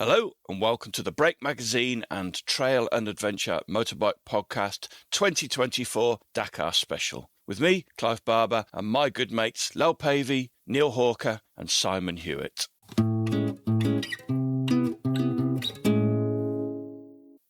Hello and welcome to the Brake Magazine and Trail and Adventure Motorbike Podcast 2024 Dakar Special. With me, Clive Barber, and my good mates Lel Pavey, Neil Hawker and Simon Hewitt.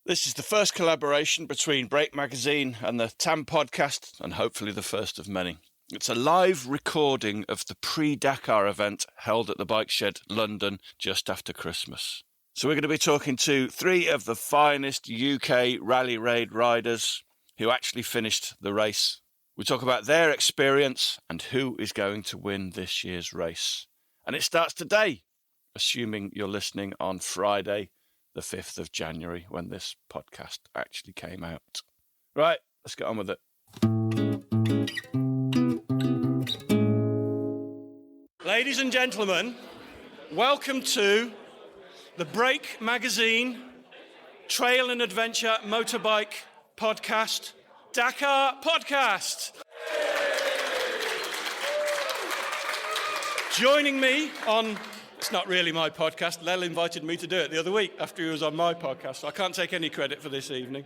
This is the first collaboration between Brake Magazine and the TAMPodcast, and hopefully the first of many. It's a live recording of the pre-Dakar event held at the Bike Shed, London, just after Christmas. So we're going to be talking to three of the finest UK rally raid riders who actually finished the race. We talk about their experience and who is going to win this year's race. And it starts today, assuming you're listening on Friday, the 5th of January, when this podcast actually came out. Right, let's get on with it. Ladies and gentlemen, welcome to the Brake Magazine Trail and Adventure Motorbike Podcast, Dakar Podcast. Joining me on, it's not really my podcast, Lel invited me to do it the other week after he was on my podcast, so I can't take any credit for this evening.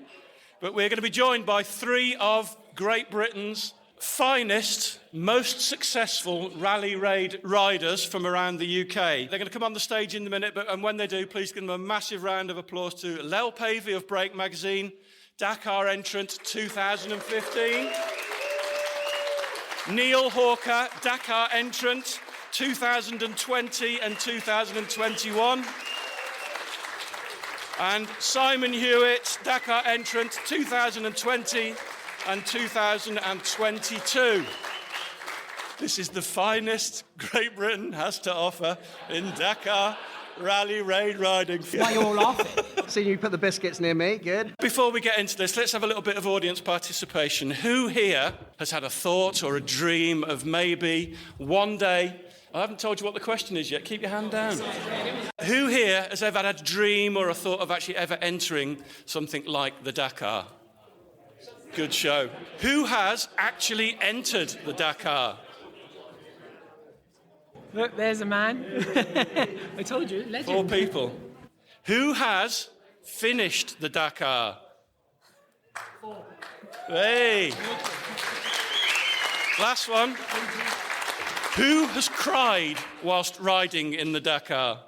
But we're going to be joined by three of Great Britain's finest, most successful rally raid riders from around the UK. They're going to come on the stage in a minute, and when they do, please give them a massive round of applause to Lel Pavey of Brake Magazine, Dakar entrant 2015. Neil Hawker, Dakar entrant 2020 and 2021. And Simon Hewitt, Dakar entrant 2020 and 2022. This is the finest Great Britain has to offer in Dakar rally raid riding. Why are you all laughing? See, you put the biscuits near me, good. Before we get into this, let's have a little bit of audience participation. Who here has had a thought or a dream of maybe one day, I haven't told you what the question is yet, keep your hand down. Who here has ever had a dream or a thought of actually ever entering something like the Dakar? Good show. Who has actually entered the Dakar? Look, there's a man. I told you, legend. 4 people. Who has finished the Dakar? 4. Hey. Last one. Who has cried whilst riding in the Dakar?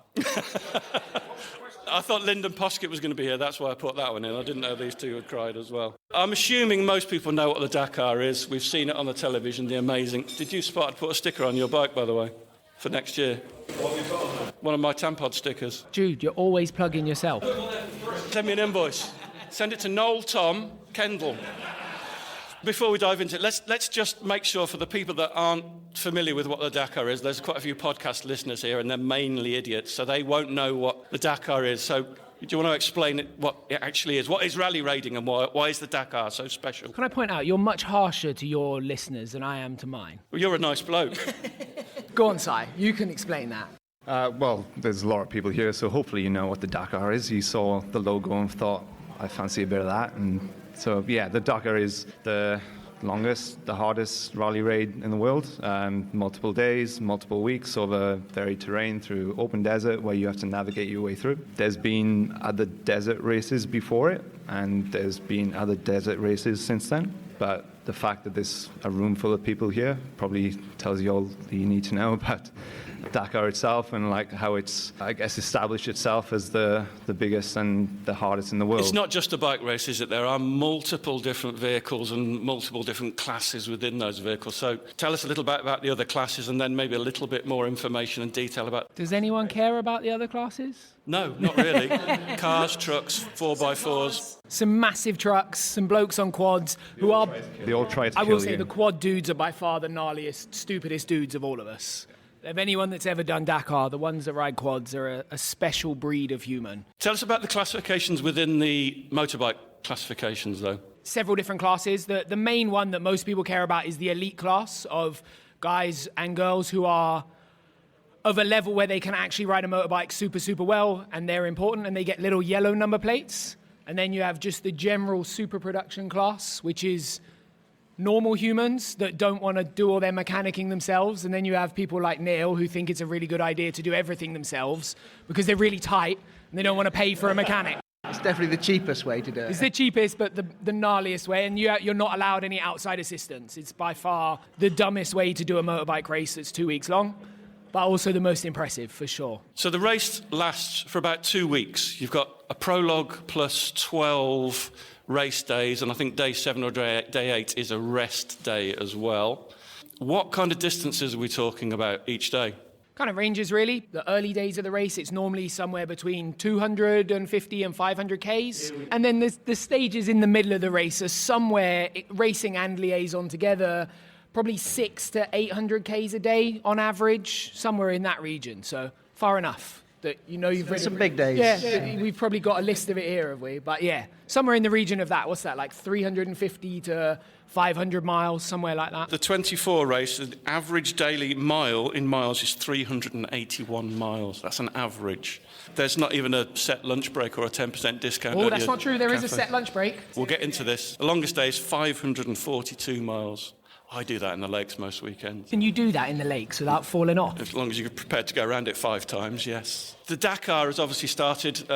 I thought Lyndon Poskett was going to be here, that's why I put that one in. I didn't know these two had cried as well. I'm assuming most people know what the Dakar is. We've seen it on the television, the amazing... Did you spot I'd put a sticker on your bike, by the way, for next year? What have you got on there? One of my Tampod stickers. Jude, you're always plugging yourself. Send me an invoice. Send it to Noel Tom Kendall. Before we dive into it, let's just make sure for the people that aren't familiar with what the Dakar is, there's quite a few podcast listeners here and they're mainly idiots, so they won't know what the Dakar is. So do you want to explain what it actually is? What is rally raiding and why is the Dakar so special? Can I point out, you're much harsher to your listeners than I am to mine. Well, you're a nice bloke. Go on, Si, you can explain that. Well, there's a lot of people here, so hopefully you know what the Dakar is. You saw the logo and thought, I fancy a bit of that. And so, yeah, the Dakar is the longest, the hardest rally raid in the world. Multiple days, multiple weeks over varied terrain through open desert where you have to navigate your way through. There's been other desert races before it, and there's been other desert races since then. But the fact that there's a room full of people here probably tells you all that you need to know about Dakar itself and like how it's, I guess, established itself as the biggest and the hardest in the world. It's not just a bike race, is it? There are multiple different vehicles and multiple different classes within those vehicles. So tell us a little bit about the other classes and then maybe a little bit more information and detail about... Does anyone care about the other classes? No, not really. Cars, trucks, 4x4s. Some massive trucks, some blokes on quads who are... They all try to kill I you. will say the quad dudes are by far the gnarliest, stupidest dudes of all of us. Of anyone that's ever done Dakar, the ones that ride quads are a special breed of human. Tell us about the classifications within the motorbike classifications, though. Several different classes. The main one that most people care about is the elite class of guys and girls who are of a level where they can actually ride a motorbike super, super well, and they're important, and they get little yellow number plates. And then you have just the general super production class, which is normal humans that don't want to do all their mechanicking themselves. And then you have people like Neil who think it's a really good idea to do everything themselves because they're really tight and they don't want to pay for a mechanic. It's definitely the cheapest way to do it. It's the cheapest, but the gnarliest way, and you're not allowed any outside assistance. It's by far the dumbest way to do a motorbike race that's 2 weeks long, but also the most impressive, for sure. So the race lasts for about 2 weeks. You've got a prologue plus 12 race days, and I think day 7 or day 8 is a rest day as well. What kind of distances are we talking about each day? Kind of ranges, really. The early days of the race, it's normally somewhere between 250 and 500 Ks. And then the stages in the middle of the race are somewhere, racing and liaison together, probably 600 to 800 Ks a day on average, somewhere in that region. So far enough that you've ridden some big days. Yeah, we've probably got a list of it here, have we? But yeah, somewhere in the region of that. What's that, like 350 to 500 miles, somewhere like that? The 24 race, the average daily mile in miles is 381 miles. That's an average. There's not even a set lunch break or a 10% discount. Oh, that's not true. There is a set lunch break. We'll get into this. The longest day is 542 miles. I do that in the lakes most weekends. Can you do that in the lakes without falling off? As long as you're prepared to go around it 5 times, yes. The Dakar has obviously started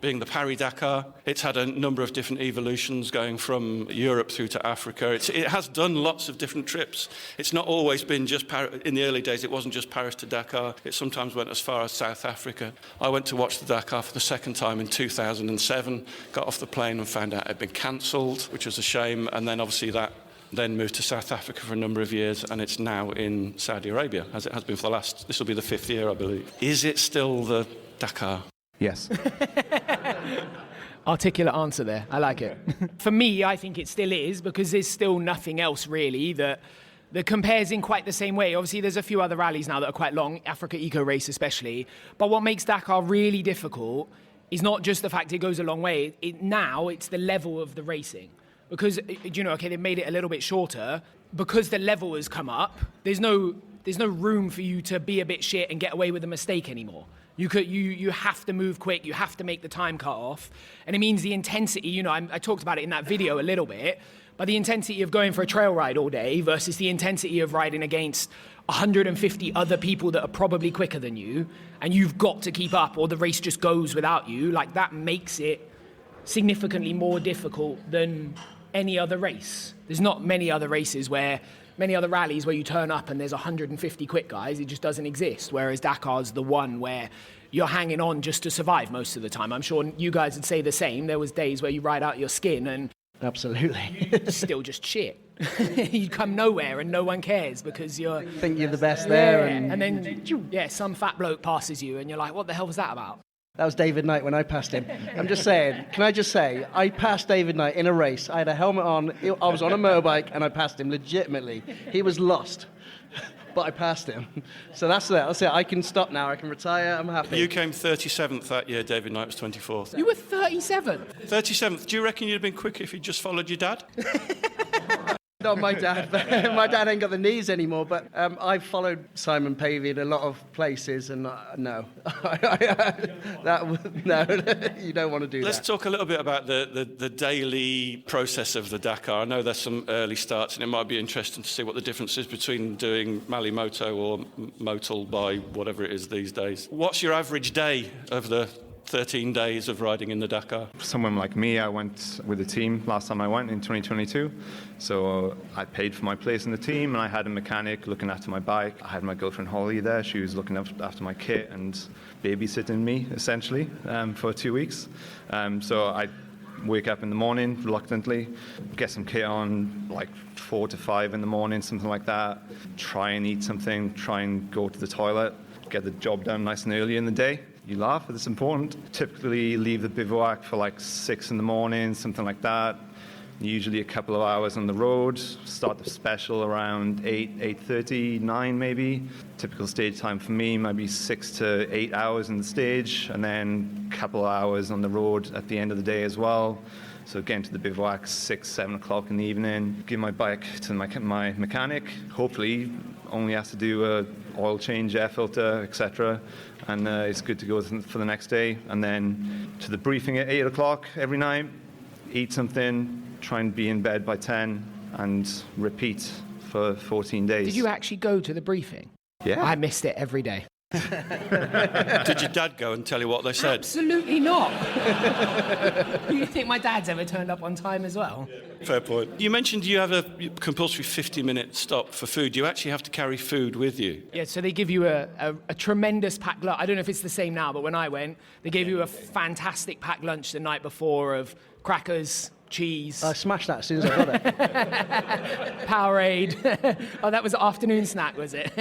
being the Paris-Dakar. It's had a number of different evolutions going from Europe through to Africa. It has done lots of different trips. It's not always been just in the early days, it wasn't just Paris to Dakar. It sometimes went as far as South Africa. I went to watch the Dakar for the second time in 2007, got off the plane and found out it had been cancelled, which was a shame. And then obviously that then moved to South Africa for a number of years, and it's now in Saudi Arabia, as it has been for this will be the 5th year, I believe. Is it still the Dakar? Yes. Articulate answer there. I like it. For me, I think it still is, because there's still nothing else really that compares in quite the same way. Obviously, there's a few other rallies now that are quite long, Africa Eco Race especially, but what makes Dakar really difficult is not just the fact it goes a long way, now it's the level of the racing. Because, they've made it a little bit shorter. Because the level has come up, there's no room for you to be a bit shit and get away with a mistake anymore. You have to move quick, you have to make the time cut off. And it means the intensity, I talked about it in that video a little bit, but the intensity of going for a trail ride all day versus the intensity of riding against 150 other people that are probably quicker than you, and you've got to keep up or the race just goes without you, like that makes it significantly more difficult than any other race. There's not many other rallies where you turn up and there's 150 quick guys. It just doesn't exist. Whereas Dakar's the one where you're hanging on just to survive most of the time. I'm sure you guys would say the same. There was days where you ride out your skin and absolutely still just shit. You come nowhere and no one cares because you think you're the best there. And then some fat bloke passes you and you're like, what the hell was that about? That was David Knight when I passed him. I'm just saying, can I just say, I passed David Knight in a race. I had a helmet on, I was on a motorbike, and I passed him legitimately. He was lost, but I passed him. So that's it. I can stop now. I can retire. I'm happy. You came 37th that year. David Knight was 24th. You were 37th? 37th. Do you reckon you'd have been quicker if you'd just followed your dad? Not my dad. My dad ain't got the knees anymore, but I've followed Simon Pavey in a lot of places, and no. No, you don't want to do that. Let's talk a little bit about the daily process of the Dakar. I know there's some early starts, and it might be interesting to see what the difference is between doing Malimoto or Motul by whatever it is these days. What's your average day of the 13 days of riding in the Dakar? Someone like me, I went with the team last time I went in 2022. So I paid for my place in the team, and I had a mechanic looking after my bike. I had my girlfriend Holly there. She was looking after my kit and babysitting me, essentially, for 2 weeks. So I wake up in the morning reluctantly, get some kit on, like 4 to 5 in the morning, something like that. Try and eat something, try and go to the toilet, get the job done nice and early in the day. You laugh, but it's important. Typically leave the bivouac for like 6 in the morning, something like that. Usually a couple of hours on the road. Start the special around 8:30, 9 maybe. Typical stage time for me might be 6 to 8 hours in the stage, and then a couple of hours on the road at the end of the day as well. So getting to the bivouac 6, 7 o'clock in the evening. Give my bike to my mechanic. Hopefully only has to do a oil change, air filter, etc. And it's good to go for the next day. And then to the briefing at 8 o'clock every night. Eat something, try and be in bed by 10, and repeat for 14 days. Did you actually go to the briefing? Yeah. I missed it every day. Did your dad go and tell you what they said? Absolutely not. Do you think my dad's ever turned up on time as well? Fair point. You mentioned you have a compulsory 50-minute stop for food. You actually have to carry food with you. Yeah, so they give you a tremendous packed lunch. I don't know if it's the same now, but when I went, they gave you a fantastic packed lunch the night before of crackers, cheese. I smashed that as soon as I got it. Powerade. Oh, that was an afternoon snack, was it?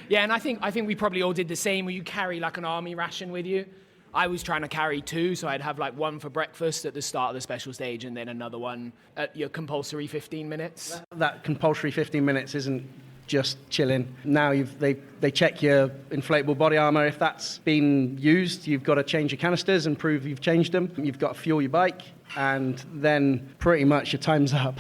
Yeah, and I think we probably all did the same, where you carry like an army ration with you. I was trying to carry 2, so I'd have like one for breakfast at the start of the special stage and then another one at your compulsory 15 minutes. That compulsory 15 minutes isn't just chilling. Now they check your inflatable body armor. If that's been used, you've got to change your canisters and prove you've changed them. You've got to fuel your bike, and then pretty much your time's up.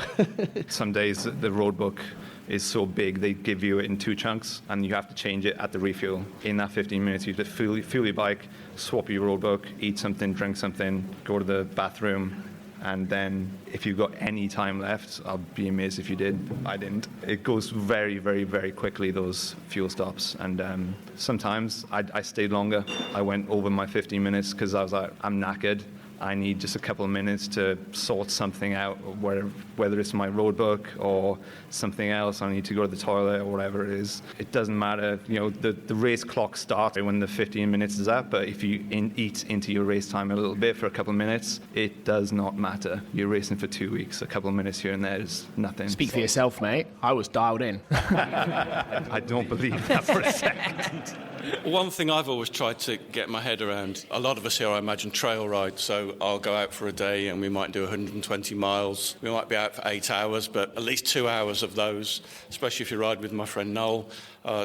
Some days the road book is so big they give you it in 2 chunks and you have to change it at the refuel. In that 15 minutes you have to fuel your bike, swap your road book, eat something, drink something, go to the bathroom, and then if you've got any time left, I'll be amazed if you did. I didn't. It goes very, very, very quickly, those fuel stops, and sometimes I stayed longer. I went over my 15 minutes because I was like, I'm knackered. I need just a couple of minutes to sort something out, whether it's my road book or something else. I need to go to the toilet or whatever it is. It doesn't matter. You know, the race clock starts when the 15 minutes is up, but if you eat into your race time a little bit for a couple of minutes, it does not matter. You're racing for 2 weeks. A couple of minutes here and there is nothing. Speak for yourself, mate. I was dialed in. I don't believe that for a second. One thing I've always tried to get my head around, a lot of us here, I imagine, trail ride. So I'll go out for a day and we might do 120 miles. We might be out for 8 hours, but at least 2 hours of those, especially if you ride with my friend Noel,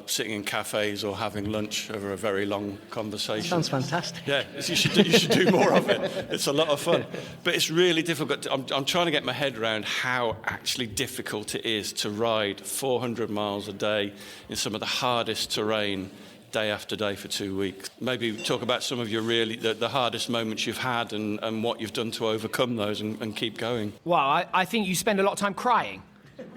sitting in cafes or having lunch over a very long conversation. Sounds fantastic. Yeah, you should do more of it. It's a lot of fun. But it's really difficult. I'm trying to get my head around how actually difficult it is to ride 400 miles a day in some of the hardest terrain day after day for 2 weeks. Maybe talk about some of your really the hardest moments you've had and what you've done to overcome those and keep going. Well, I think you spend a lot of time crying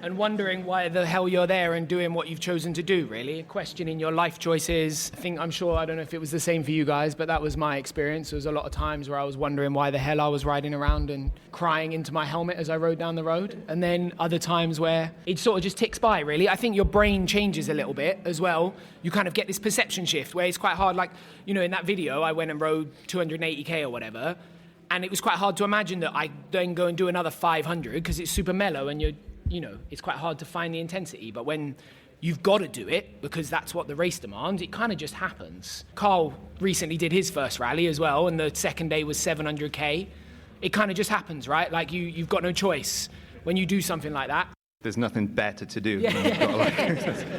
and wondering why the hell you're there and doing what you've chosen to do, really. Questioning your life choices. I don't know if it was the same for you guys, but that was my experience. There was a lot of times where I was wondering why the hell I was riding around and crying into my helmet as I rode down the road. And then other times where it sort of just ticks by, really. I think your brain changes a little bit as well. You kind of get this perception shift where it's quite hard. Like, you know, in that video, I went and rode 280k or whatever, and it was quite hard to imagine that I then go and do another 500 because it's super mellow and it's quite hard to find the intensity. But when you've got to do it because that's what the race demands, it kind of just happens. Carl recently did his first rally as well, and the second day was 700k. It kind of just happens, right? Like you've got no choice when you do something like that. There's nothing better to do. Yeah.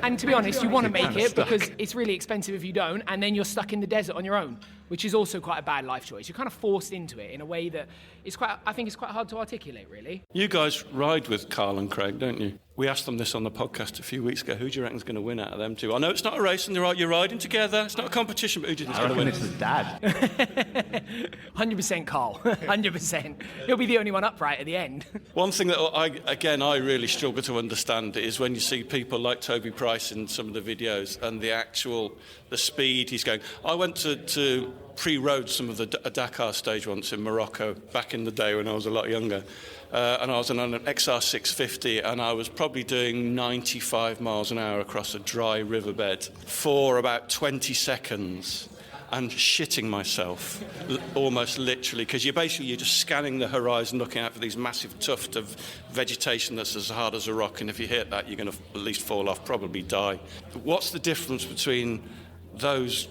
And to be honest, you want to make it because it's really expensive if you don't, and then you're stuck in the desert on your own, which is also quite a bad life choice. You're kind of forced into it in a way that I think it's quite hard to articulate, really. You guys ride with Carl and Craig, don't you? We asked them this on the podcast a few weeks ago. Who do you reckon's going to win out of them two? I know it's not a race and you're riding together. It's not a competition, but who do you think's going to win? It's his dad. 100% Carl. 100%. He'll be the only one upright at the end. One thing that I really struggle to understand is when you see people like Toby Price in some of the videos and the speed he's going. I went to pre-rode some of the Dakar stage once in Morocco back in the day when I was a lot younger. And I was on an XR 650 and I was probably doing 95 miles an hour across a dry riverbed for about 20 seconds and shitting myself, almost literally, because you're just scanning the horizon, looking out for these massive tuft of vegetation that's as hard as a rock, and if you hit that, you're going to at least fall off, probably die. What's the difference between those?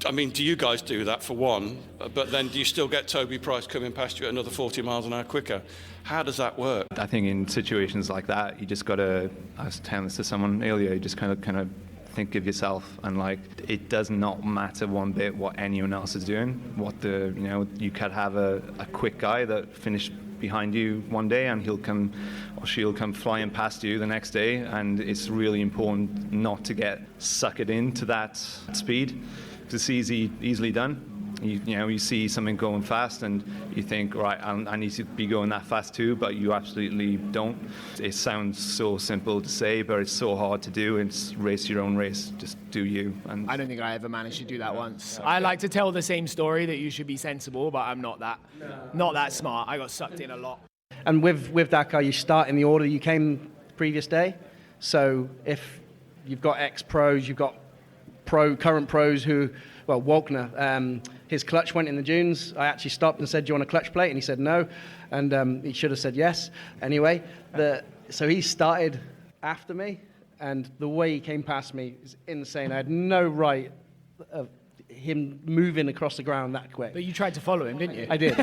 I mean, do you guys do that for one, but then do you still get Toby Price coming past you at another 40 miles an hour quicker? How does that work? I think in situations like that, you just got to, I was telling this to someone earlier, you just kind of think of yourself, and like, it does not matter one bit what anyone else is doing. You could have a quick guy that finished behind you one day and he'll come or she'll come flying past you the next day, and it's really important not to get suckered into that speed. It's easily done. You see something going fast and you think, right, I need to be going that fast too, but you absolutely don't. It sounds so simple to say, but it's so hard to do. It's race your own race, just do you. And I don't think I ever managed to do that once. I like to tell the same story that you should be sensible, but I'm not that smart. I got sucked in a lot. And with Dakar, you start in the order you came the previous day. So if you've got ex-pros, you've got current pros who, well, Walkner, his clutch went in the dunes. I actually stopped and said, do you want a clutch plate? And he said no. And he should have said yes. Anyway, so he started after me. And the way he came past me is insane. I had no right of him moving across the ground that quick. But you tried to follow him, didn't you? I did.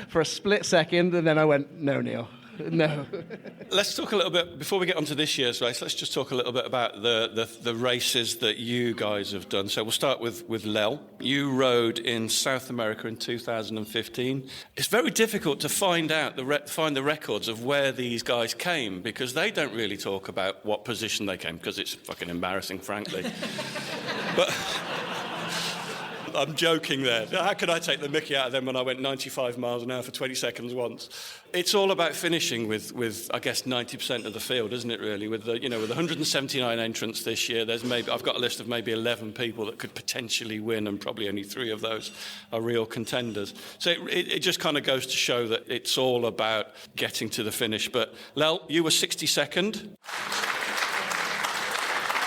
For a split second, and then I went, no, Neil. No. Let's talk a little bit, before we get onto this year's race, let's just talk a little bit about the races that you guys have done. So we'll start with Lel. You rode in South America in 2015. It's very difficult to find the records of where these guys came, because they don't really talk about what position they came, because it's fucking embarrassing, frankly. But I'm joking there. How could I take the mickey out of them when I went 95 miles an hour for 20 seconds once? It's all about finishing with I guess 90% of the field, isn't it? Really, with with 179 entrants this year, I've got a list of maybe 11 people that could potentially win, and probably only 3 of those are real contenders. So it just kind of goes to show that it's all about getting to the finish. But Lel, you were 62nd.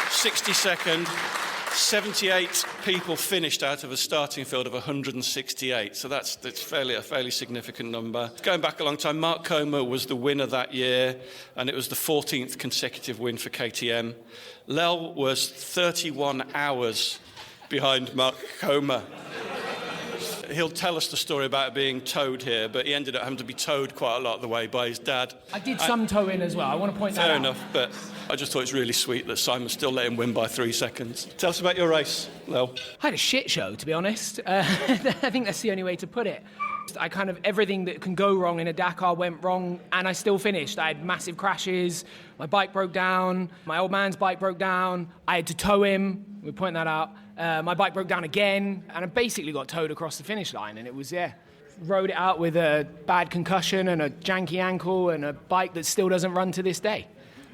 62nd. 78 people finished out of a starting field of 168, so that's a fairly significant number. Going back a long time, Mark Comer was the winner that year, and it was the 14th consecutive win for KTM. Lel was 31 hours behind Mark Comer. He'll tell us the story about being towed here, but he ended up having to be towed quite a lot of the way by his dad. I did some towing as well. I want to point that out. Fair enough, but I just thought it's really sweet that Simon still let him win by 3 seconds. Tell us about your race, Lel. I had a shit show, to be honest. I think that's the only way to put it. Everything that can go wrong in a Dakar went wrong, and I still finished. I had massive crashes, my bike broke down, my old man's bike broke down, I had to tow him, we point that out. My bike broke down again, and I basically got towed across the finish line, and it was, rode it out with a bad concussion and a janky ankle and a bike that still doesn't run to this day.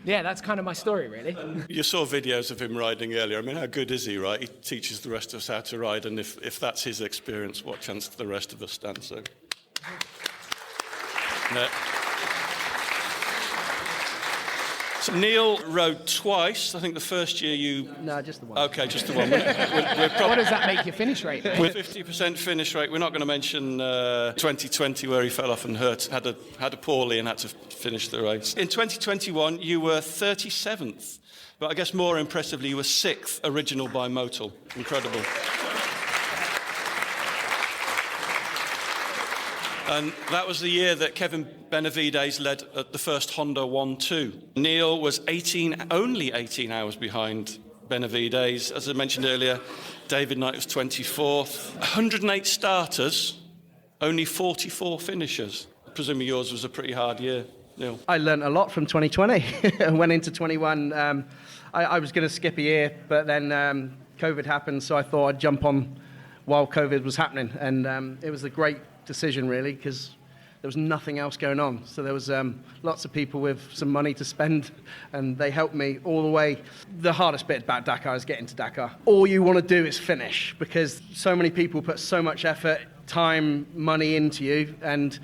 Yeah, that's kind of my story, really. You saw videos of him riding earlier. I mean, how good is he, right? He teaches the rest of us how to ride, and if that's his experience, what chance do the rest of us stand? So, no. So Neil rode twice. I think the first year you... No, just the one. Okay, just the one. What does that make your finish rate? With 50% finish rate, we're not going to mention 2020 where he fell off and had a poorly and had to finish the race. In 2021, you were 37th, but I guess more impressively, you were 6th original by Motul. Incredible. And that was the year that Kevin Benavides led at the first Honda 1-2. Neil was only 18 hours behind Benavides. As I mentioned earlier, David Knight was 24th. 108 starters, only 44 finishers. Presumably yours was a pretty hard year, Neil. I learnt a lot from 2020. I went into 21. I was going to skip a year, but then COVID happened, so I thought I'd jump on while COVID was happening. And it was a great decision, really, because there was nothing else going on. So there was lots of people with some money to spend, and they helped me all the way. The hardest bit about Dakar is getting to Dakar. All you want to do is finish, because so many people put so much effort, time, money into you, and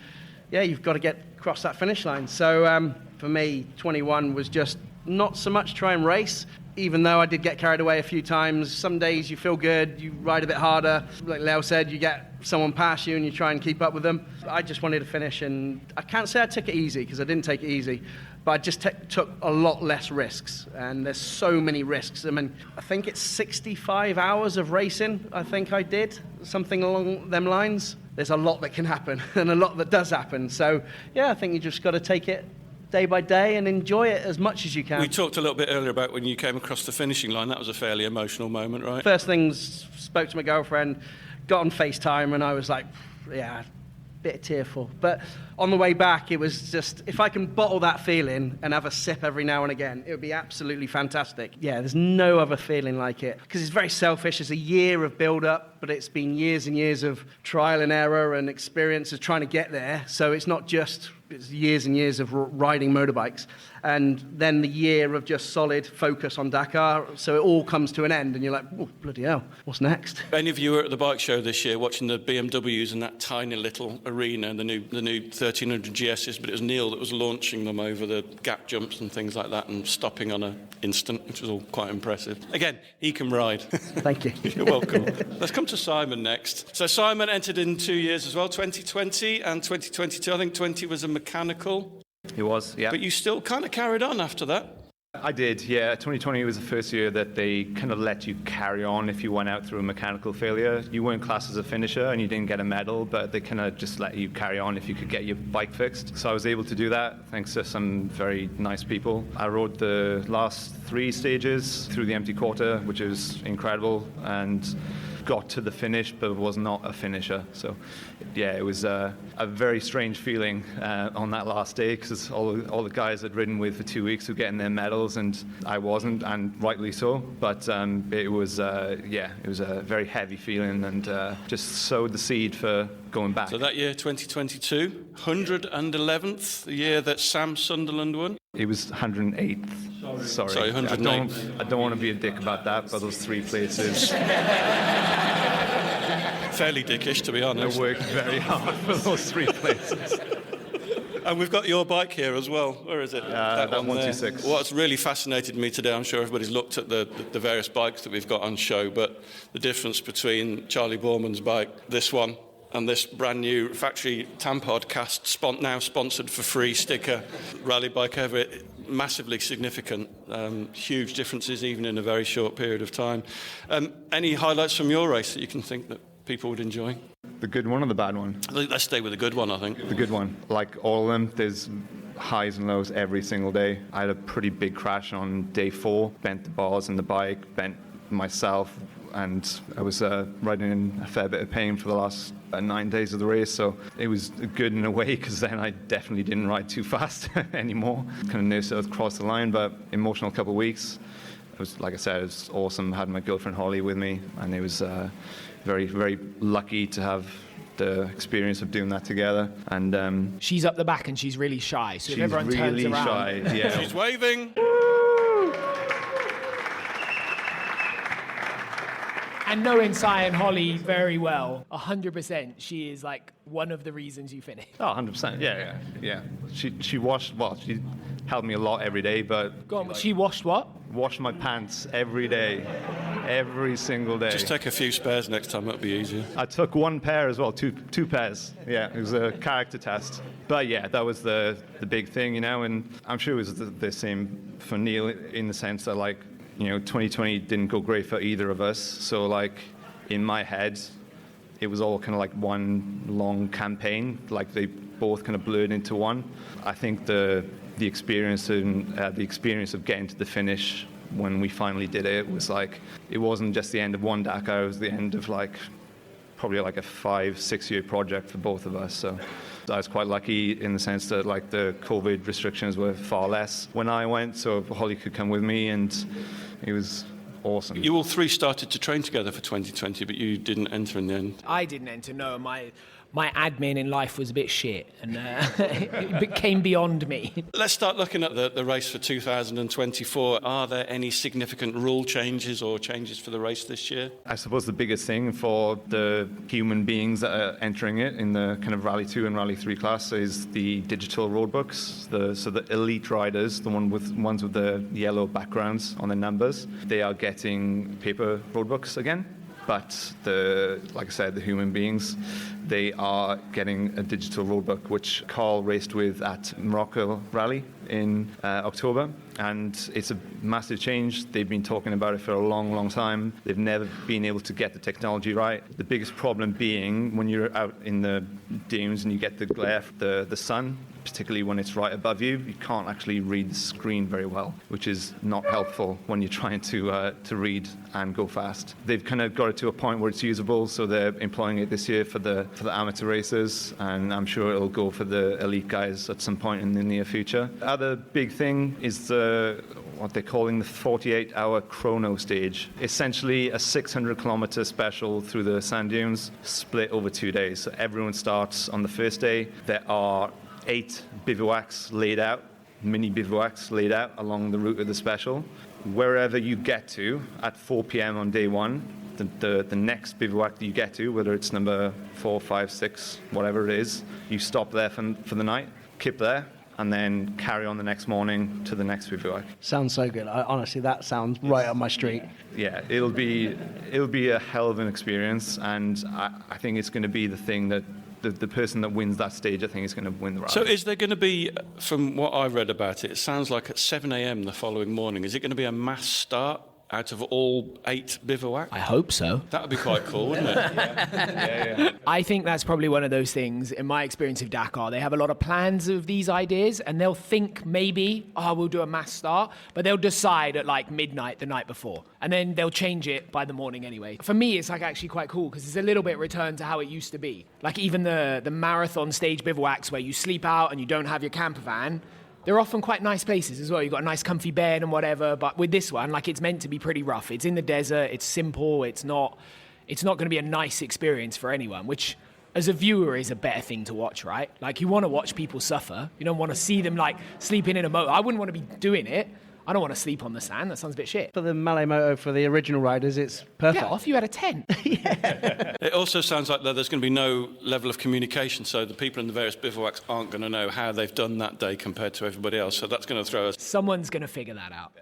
you've got to get across that finish line. So for me, 21 was just not so much try and race, even though I did get carried away a few times. Some days you feel good, you ride a bit harder. Like Leo said, you get someone past you and you try and keep up with them. I just wanted to finish, and I can't say I took it easy, because I didn't take it easy, but I just took a lot less risks, and there's so many risks. I mean, I think it's 65 hours of racing, I think I did, something along them lines. There's a lot that can happen, and a lot that does happen. So, I think you just got to take it day by day and enjoy it as much as you can. We talked a little bit earlier about when you came across the finishing line. That was a fairly emotional moment, right? First things, spoke to my girlfriend, got on FaceTime, and I was like, bit tearful. But on the way back, it was just, if I can bottle that feeling and have a sip every now and again, it would be absolutely fantastic. Yeah, there's no other feeling like it. Because it's very selfish. It's a year of build-up, but it's been years and years of trial and error and experience of trying to get there. So it's not just, it's years and years of riding motorbikes. And then the year of just solid focus on Dakar. So it all comes to an end, and you're like, oh, bloody hell, what's next? Any of you were at the bike show this year watching the BMWs in that tiny little arena, the new 1300 GSs, but it was Neil that was launching them over the gap jumps and things like that and stopping on an instant, which was all quite impressive. Again, he can ride. Thank you. You're welcome. Let's come to Simon next. So Simon entered in 2 years as well, 2020 and 2022. I think 20 was a mechanical. It was, yeah. But you still kind of carried on after that. I did, yeah. 2020 was the first year that they kind of let you carry on if you went out through a mechanical failure. You weren't classed as a finisher and you didn't get a medal, but they kind of just let you carry on if you could get your bike fixed. So I was able to do that thanks to some very nice people. I rode the last 3 stages through the empty quarter, which was incredible, and got to the finish but was not a finisher. So yeah, it was a very strange feeling on that last day, because all the guys I'd ridden with for 2 weeks were getting their medals and I wasn't, and rightly so. But it was it was a very heavy feeling, and just sowed the seed for going back. So that year, 2022, 111th, the year that Sam Sunderland won. It was 108th. Sorry, 108th. I don't want to be a dick about that, but those 3 places. Fairly dickish, to be honest. I worked very hard for those 3 places. And we've got your bike here as well. Where is it? That 126. What's really fascinated me today, I'm sure everybody's looked at the various bikes that we've got on show, but the difference between Charlie Borman's bike, this one, and this brand new factory TAMPodcast, now sponsored for free sticker rally bike ever, massively significant. Huge differences even in a very short period of time. Any highlights from your race that you can think that people would enjoy? The good one or the bad one? Let's stay with the good one, I think. The good one. Like all of them, there's highs and lows every single day. I had a pretty big crash on day 4, bent the bars in the bike, bent myself, and I was riding in a fair bit of pain for the last 9 days of the race. So it was good in a way, because then I definitely didn't ride too fast anymore. Kind of nursed it across the line, but emotional couple of weeks. It was, like I said, it was awesome. I had my girlfriend Holly with me, and it was very, very lucky to have the experience of doing that together. And she's up the back and she's really shy, so if she's everyone turns really around, shy. Yeah. She's waving. And knowing Sai and Holly very well, 100%, she is like one of the reasons you finish. Oh, 100%. Yeah. She washed, she helped me a lot every day, but... Go on, but she washed what? Washed my pants every day. Every single day. Just take a few spares next time, that'll be easier. I took 1 pair as well, two pairs. Yeah, it was a character test. But yeah, that was the big thing, and I'm sure it was the same for Neil in the sense that, 2020 didn't go great for either of us. So, in my head, it was all kind of like one long campaign. They both kind of blurred into one. I think the experience of getting to the finish when we finally did it was it wasn't just the end of one Dakar. It was the end of probably a 5-6 year project for both of us. So I was quite lucky in the sense that the COVID restrictions were far less when I went, so Holly could come with me, and it was awesome. You all 3 started to train together for 2020, but you didn't enter in the end. I didn't enter, no. My admin in life was a bit shit, and it came beyond me. Let's start looking at the race for 2024. Are there any significant rule changes or changes for the race this year? I suppose the biggest thing for the human beings that are entering it in the kind of Rally 2 and Rally 3 class is the digital road books. So the elite riders, the ones with the yellow backgrounds on their numbers, they are getting paper road books again. But like I said, the human beings, they are getting a digital roadbook, which Carl raced with at Morocco Rally in October. And it's a massive change. They've been talking about it for a long, long time. They've never been able to get the technology right. The biggest problem being when you're out in the dunes and you get the glare, the sun particularly when it's right above you. You can't actually read the screen very well, which is not helpful when you're trying to read and go fast. They've kind of got it to a point where it's usable, so they're employing it this year for the amateur racers, and I'm sure it'll go for the elite guys at some point in the near future. The other big thing is what they're calling the 48-hour chrono stage. Essentially a 600-kilometer special through the sand dunes, split over 2 days. So everyone starts on the first day. There are 8 bivouacs laid out, mini bivouacs laid out along the route of the special. Wherever you get to at 4 p.m. on day 1, the next bivouac that you get to, whether it's number 4, 5, 6, whatever it is, you stop there for the night, keep there, and then carry on the next morning to the next bivouac. Sounds so good. Honestly, that sounds right up my street. Yeah, it'll be a hell of an experience, and I think it's going to be the thing that the person that wins that stage, I think, is going to win the ride. So is there going to be, from what I read about it, it sounds like at 7 a.m. the following morning, is it going to be a mass start out of all 8 bivouacs? I hope so. That would be quite cool, wouldn't it? Yeah. I think that's probably one of those things, in my experience of Dakar, they have a lot of plans of these ideas, and they'll think maybe, we'll do a mass start, but they'll decide at like midnight the night before, and then they'll change it by the morning anyway. For me, it's like actually quite cool, because it's a little bit return to how it used to be. Like even the marathon stage bivouacs where you sleep out and you don't have your camper van, they're often quite nice places as well. You've got a nice comfy bed and whatever, but with this one, like, it's meant to be pretty rough. It's in the desert, it's simple, it's not going to be a nice experience for anyone, which as a viewer is a better thing to watch, right? Like, you want to watch people suffer. You don't want to see them like sleeping in a motor. I wouldn't want to be doing it. I don't want to sleep on the sand. That sounds a bit shit. For the Malay Moto, for the original riders, it's perfect. Yeah, off you had a tent. It also sounds like there's going to be no level of communication, so the people in the various bivouacs aren't going to know how they've done that day compared to everybody else, so that's going to throw us. Someone's going to figure that out.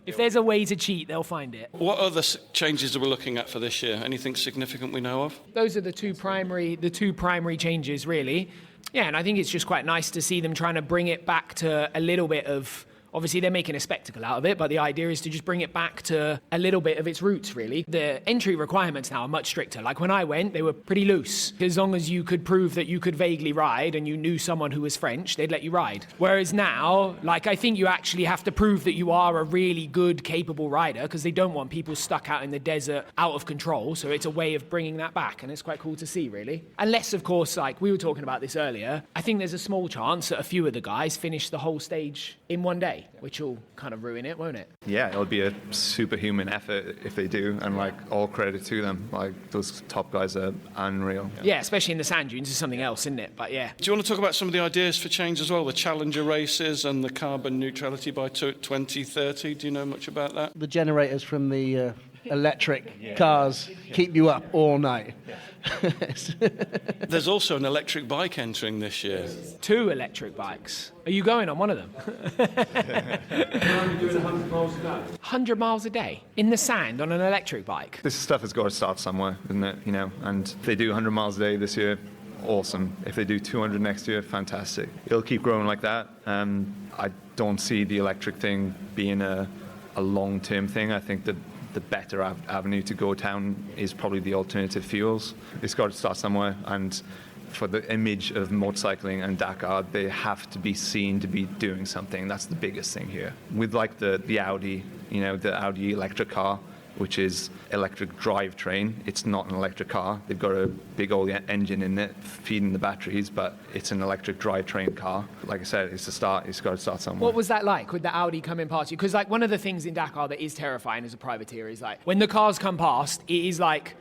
If there's a way to cheat, they'll find it. What other changes are we looking at for this year? Anything significant we know of? Those are the two primary changes, really. Yeah, and I think it's just quite nice to see them trying to bring it back to a little bit of... Obviously, they're making a spectacle out of it, but the idea is to just bring it back to a little bit of its roots, really. The entry requirements now are much stricter. Like, when I went, they were pretty loose. As long as you could prove that you could vaguely ride and you knew someone who was French, they'd let you ride. Whereas now, like, I think you actually have to prove that you are a really good, capable rider, because they don't want people stuck out in the desert out of control. So it's a way of bringing that back, and it's quite cool to see, really. Unless, of course, like we were talking about this earlier, I think there's a small chance that a few of the guys finish the whole stage in one day, which will kind of ruin it, won't it? Yeah, it'll be a superhuman effort if they do, and like, all credit to them. Like, those top guys are unreal. Yeah, especially in the sand dunes is something else, isn't it? But yeah. Do you want to talk about some of the ideas for change as well? The Challenger races and the carbon neutrality by 2030. Do you know much about that? The generators from the electric cars keep you up all night. There's also an electric bike entering this year. 2 electric bikes. Are you going on one of them? 100 miles a day in the sand on an electric bike. This stuff has got to start somewhere, isn't it? You know, and if they do 100 miles a day this year, awesome. If they do 200 next year, fantastic. It'll keep growing like that. I don't see the electric thing being a long-term thing. I think that the better avenue to go down is probably the alternative fuels. It's got to start somewhere, and for the image of motorcycling and Dakar, they have to be seen to be doing something. That's the biggest thing here. With like the Audi, you know, the Audi electric car, which is electric drivetrain. It's not an electric car. They've got a big old engine in it feeding the batteries, but it's an electric drivetrain car. Like I said, it's got to start somewhere. What was that like with the Audi coming past you? Because like, one of the things in Dakar that is terrifying as a privateer is like, when the cars come past, it's like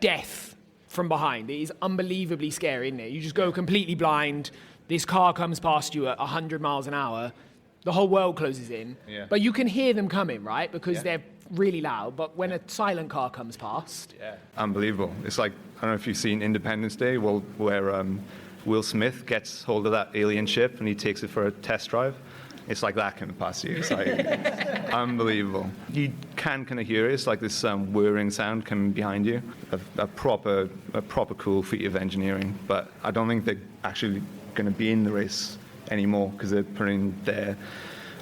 death from behind. It is unbelievably scary, isn't it? You just go completely blind. This car comes past you at 100 miles an hour. The whole world closes in. Yeah. But you can hear them coming, right? Because they're really loud. But when a silent car comes past... Yeah. Unbelievable. It's like, I don't know if you've seen Independence Day, where Will Smith gets hold of that alien ship and he takes it for a test drive. It's like that coming past you. It's like unbelievable. You can kind of hear it. It's like this whirring sound coming behind you. A proper cool feat of engineering. But I don't think they're actually going to be in the race anymore, because they're putting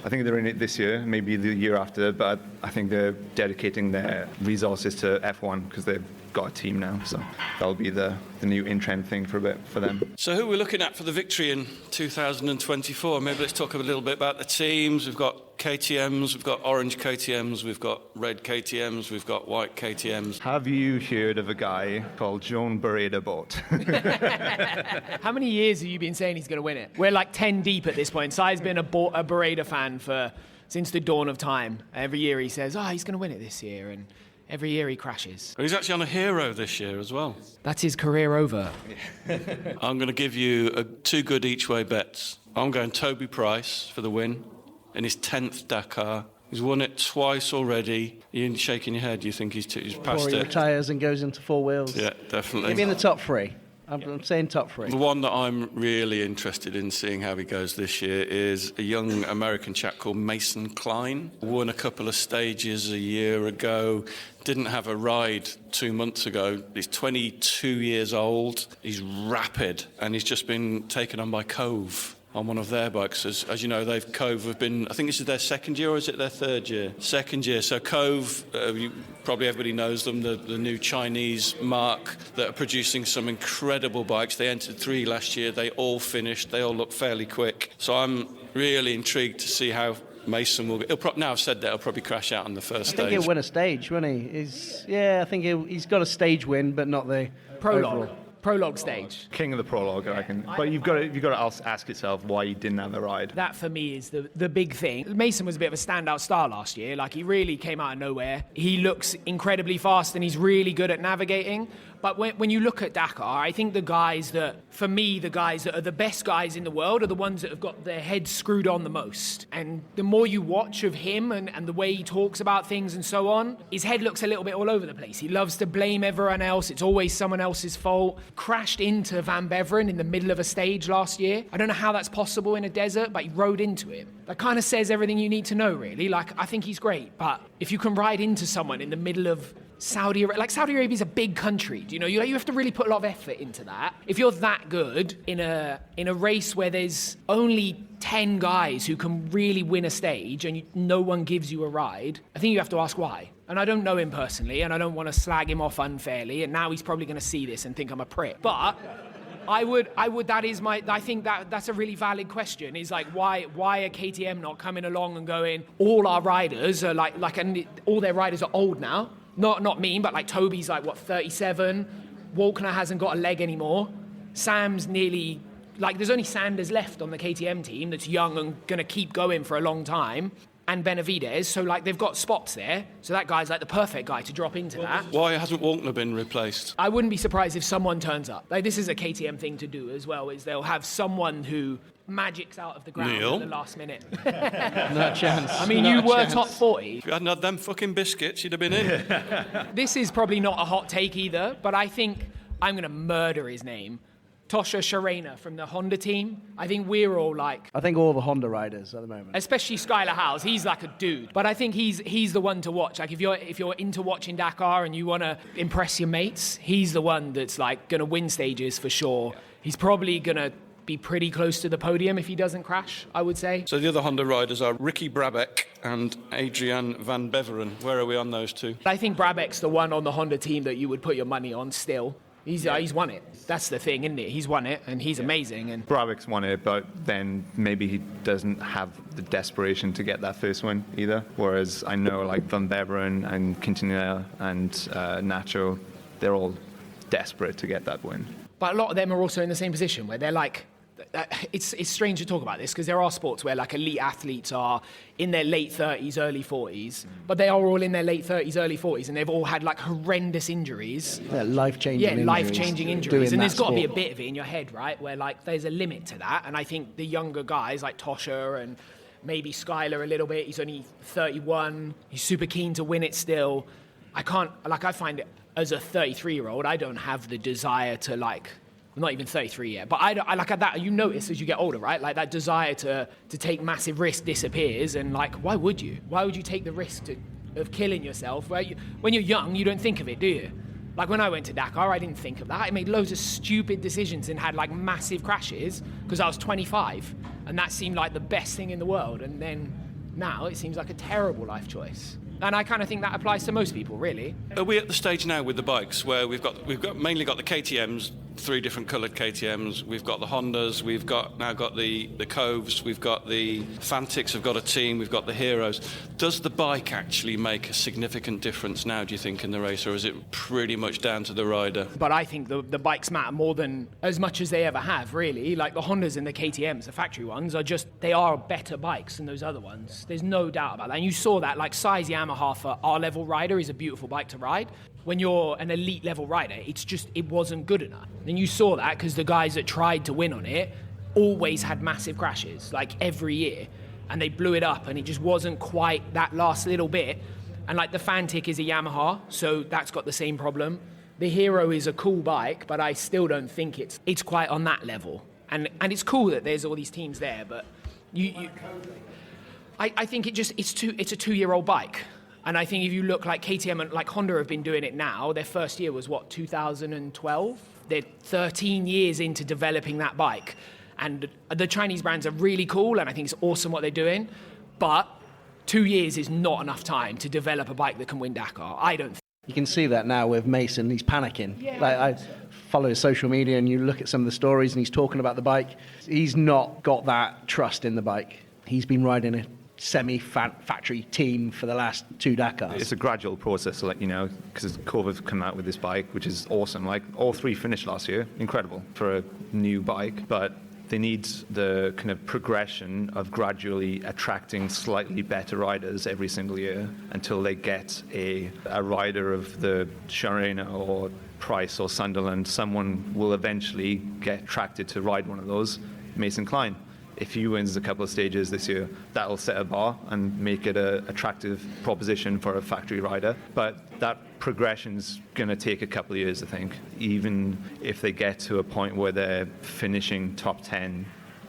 I think they're in it this year, maybe the year after, but I think they're dedicating their resources to F1 because they've got a team now, so that'll be the new in-trend thing for a bit for them. So who are we looking at for the victory in 2024? Maybe let's talk a little bit about the teams. We've got KTMs, we've got orange KTMs, we've got red KTMs, we've got white KTMs. Have you heard of a guy called Joan Bereda Bot? How many years have you been saying he's going to win it? We're like 10 deep at this point. Sai's been a Bereda fan since the dawn of time. Every year he says, he's going to win it this year, and every year he crashes. He's actually on a hero this year as well. That's his career over. I'm going to give you 2 good each way bets. I'm going Toby Price for the win in his 10th Dakar. He's won it twice already. You're shaking your head. You think he's past Before he it? retires and goes into 4 wheels. Yeah, definitely. Maybe in the top 3. I'm saying top 3. The one that I'm really interested in seeing how he goes this year is a young American chap called Mason Klein. Won a couple of stages a year ago. Didn't have a ride 2 months ago. He's 22 years old. He's rapid, and he's just been taken on by Cove on one of their bikes. As you know, Cove have been, I think this is their 2nd year, or is it their 3rd year? 2nd year. So Cove, probably everybody knows them, the new Chinese marque that are producing some incredible bikes. They entered 3 last year. They all finished. They all look fairly quick. So I'm really intrigued to see how Mason will. Now I've said that, he'll probably crash out on the first stage. I think he'll win a stage, won't he? I think he's got a stage win, but not the Prologue. overall. Prologue stage. King of the prologue, I reckon. But you've got to ask yourself why you didn't have the ride. That for me is the big thing. Mason was a bit of a standout star last year. Like, he really came out of nowhere. He looks incredibly fast and he's really good at navigating. But when you look at Dakar, I think the guys that are the best guys in the world are the ones that have got their heads screwed on the most. And the more you watch of him and the way he talks about things and so on, his head looks a little bit all over the place. He loves to blame everyone else. It's always someone else's fault. Crashed into Van Beveren in the middle of a stage last year. I don't know how that's possible in a desert, but he rode into him. That kind of says everything you need to know, really. Like, I think he's great. But if you can ride into someone in the middle of Saudi Arabia is a big country. Do you know? You have to really put a lot of effort into that. If you're that good in a race where there's only 10 guys who can really win a stage and no one gives you a ride, I think you have to ask why. And I don't know him personally, and I don't want to slag him off unfairly. And now he's probably going to see this and think I'm a prick. But I think that's a really valid question. Is like, why are KTM not coming along and going, all our riders are and all their riders are old now. Not mean, but like Toby's 37. Walkner hasn't got a leg anymore. Sam's nearly, there's only Sanders left on the KTM team that's young and going to keep going for a long time. And Benavides, so they've got spots there. So that guy's the perfect guy to drop into that. Why hasn't Walkner been replaced? I wouldn't be surprised if someone turns up. This is a KTM thing to do as well, is they'll have someone who magics out of the ground at the last minute. No chance. I mean, you were top 40. If you hadn't had them fucking biscuits, you'd have been in. This is probably not a hot take either, but I think I'm going to murder his name. Tosha Sharena from the Honda team. I think we're all I think all the Honda riders at the moment. Especially Skylar Howes, he's like a dude. But I think he's the one to watch. If you're into watching Dakar and you want to impress your mates, he's the one that's going to win stages for sure. He's probably going to be pretty close to the podium if he doesn't crash, I would say. So the other Honda riders are Ricky Brabeck and Adrian Van Beveren. Where are we on those two? I think Brabeck's the one on the Honda team that you would put your money on still. He's won it. That's the thing, isn't it? He's won it, and he's amazing. And Brabeck's won it, but then maybe he doesn't have the desperation to get that first win either. Whereas I know Van Beveren and Quintanilla and Nacho, they're all desperate to get that win. But a lot of them are also in the same position where they're it's strange to talk about this because there are sports where elite athletes are in their late 30s, early 40s, but they are all in their late 30s, early 40s, and they've all had horrendous injuries. Yeah, life-changing injuries. And there's got to be a bit of it in your head, right, where there's a limit to that. And I think the younger guys like Tosha and maybe Skylar a little bit, he's only 31, he's super keen to win it still. I find it as a 33-year-old, I don't have the desire to I'm not even 33 yet, but I like that. You notice as you get older, right? That desire to take massive risks disappears, and why would you? Why would you take the risk of killing yourself? When you're young, you don't think of it, do you? When I went to Dakar, I didn't think of that. I made loads of stupid decisions and had massive crashes because I was 25, and that seemed like the best thing in the world. And then now it seems like a terrible life choice. And I kind of think that applies to most people, really. Are we at the stage now with the bikes where we've mainly got the KTMs, 3 different coloured KTMs, we've got the Hondas, we've now got the Coves, we've got the Fantics, we've got a team, we've got the Heroes. Does the bike actually make a significant difference now, do you think, in the race, or is it pretty much down to the rider? But I think the bikes matter more than as much as they ever have, really. Like the Hondas and the KTMs, the factory ones, they are better bikes than those other ones. There's no doubt about that. And you saw that, like size Yamaha for our level rider is a beautiful bike to ride. When you're an elite level rider, it wasn't good enough. And you saw that because the guys that tried to win on it always had massive crashes, like every year. And they blew it up, and it just wasn't quite that last little bit. And like the Fantic is a Yamaha, so that's got the same problem. The Hero is a cool bike, but I still don't think it's quite on that level. And it's cool that there's all these teams there, but I think it's a 2-year-old bike. And I think if you look like KTM and like Honda have been doing it now, their first year was 2012? They're 13 years into developing that bike. And the Chinese brands are really cool, and I think it's awesome what they're doing. But 2 years is not enough time to develop a bike that can win Dakar. I don't think. You can see that now with Mason. He's panicking. Yeah, I follow his social media, and you look at some of the stories, and he's talking about the bike. He's not got that trust in the bike. He's been riding a semi-factory team for the last 2 Dakars. It's a gradual process to let you know, because Cove have come out with this bike, which is awesome. Like, all 3 finished last year. Incredible for a new bike. But they need the kind of progression of gradually attracting slightly better riders every single year until they get a rider of the Sharena or Price or Sunderland. Someone will eventually get attracted to ride one of those. Mason Klein. If he wins a couple of stages this year, that'll set a bar and make it an attractive proposition for a factory rider. But that progression's going to take a couple of years, I think. Even if they get to a point where they're finishing top 10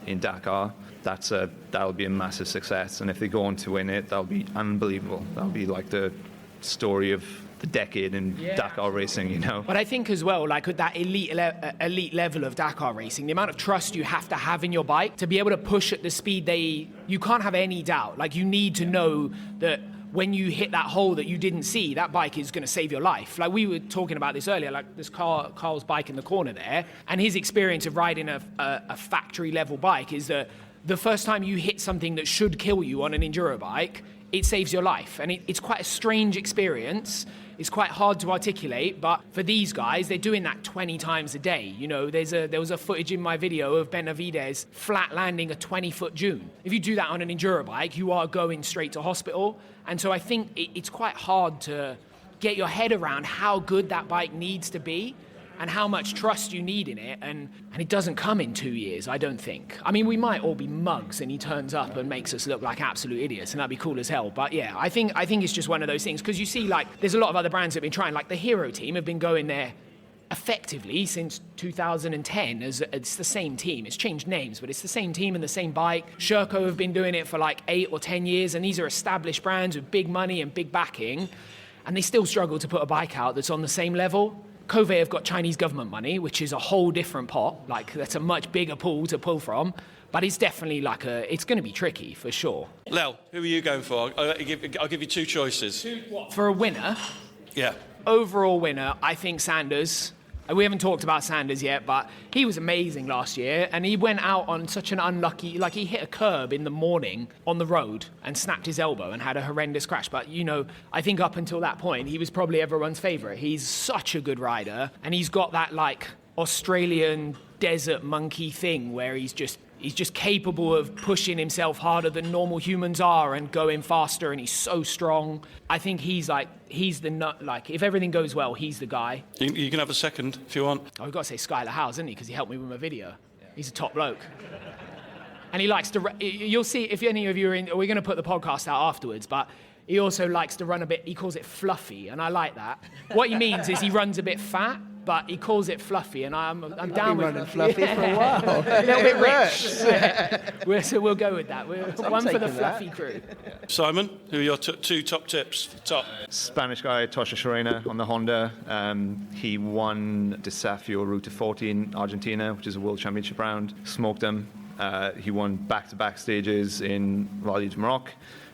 in Dakar, that'll be a massive success. And if they go on to win it, that'll be unbelievable. That'll be like the story of the decade in Dakar racing, you know. But I think as well, like with that elite level of Dakar racing, the amount of trust you have to have in your bike to be able to push at the speed you can't have any doubt. Like, you need to know that when you hit that hole that you didn't see, that bike is going to save your life. Like, we were talking about this earlier, like this Carl's bike in the corner there, and his experience of riding a factory level bike is that the first time you hit something that should kill you on an enduro bike, it saves your life. And it's quite a strange experience. It's quite hard to articulate, but for these guys, they're doing that 20 times a day. You know, there was a footage in my video of Benavides flat landing a 20-foot dune. If you do that on an enduro bike, you are going straight to hospital. And so I think it's quite hard to get your head around how good that bike needs to be and how much trust you need in it, and it doesn't come in 2 years, I don't think. I mean, we might all be mugs and he turns up and makes us look like absolute idiots, and that'd be cool as hell. But yeah, I think it's just one of those things, because you see, like, there's a lot of other brands that have been trying, like the Hero team have been going there effectively since 2010. It's the same team. It's changed names, but it's the same team and the same bike. Sherco have been doing it for like 8 or 10 years, and these are established brands with big money and big backing, and they still struggle to put a bike out that's on the same level. Cove have got Chinese government money, which is a whole different pot. Like, that's a much bigger pool to pull from. But it's definitely it's going to be tricky, for sure. Lel, who are you going for? I'll give you 2 choices. For a winner? Yeah. Overall winner, I think Sanders. We haven't talked about Sanders yet, but he was amazing last year, and he went out on such an unlucky, like, he hit a curb in the morning on the road and snapped his elbow and had a horrendous crash. But, you know, I think up until that point, he was probably everyone's favourite. He's such a good rider, and he's got that, like, Australian desert monkey thing where he's just capable of pushing himself harder than normal humans are and going faster, and he's so strong. I think he's the nut. Like, if everything goes well, he's the guy. You can have a second if you want. Oh, I've got to say Skylar Howes, isn't he? Because he helped me with my video. He's a top bloke. And he likes to, you'll see, if any of you are in, we're going to put the podcast out afterwards, but he also likes to run a bit, he calls it fluffy, and I like that. What he means is he runs a bit fat, but he calls it fluffy, and I'm down with running fluffy for a while. A little bit rich. So we'll go with that. One for the fluffy crew. Simon, who are your 2 top tips? Spanish guy, Tosha Sharena on the Honda. He won Desafio Route to 40 in Argentina, which is a world championship round. Smoked him. He won back-to-back stages in Rally du Maroc.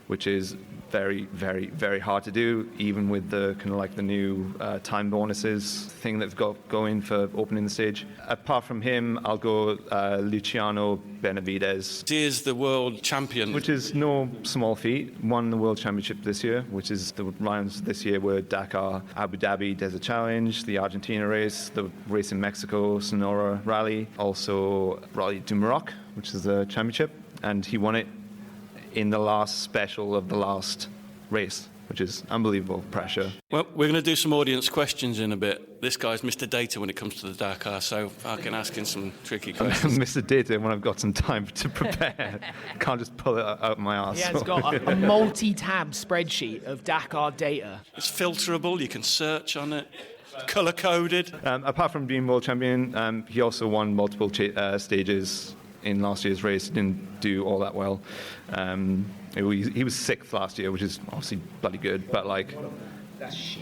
which is very, very, very hard to do, even with the kind of like the new time bonuses thing that they've got going for opening the stage. Apart from him, I'll go Luciano Benavides. He is the world champion. Which is no small feat. Won the World Championship this year, which is the rounds this year were Dakar, Abu Dhabi Desert Challenge, the Argentina race, the race in Mexico, Sonora Rally, also Rally du Maroc, which is the championship, and he won it in the last special of the last race, which is unbelievable pressure. Well, we're going to do some audience questions in a bit. This guy's Mr. Data when it comes to the Dakar, so I can ask him some tricky questions. Mr. Data when I've got some time to prepare. Can't just pull it out my arse. Yeah, it's got a multi-tab spreadsheet of Dakar data. It's filterable, you can search on it. Colour-coded. Apart from being world champion, he also won multiple stages in last year's race. He didn't do all that well. He was 6th last year, which is obviously bloody good, but like,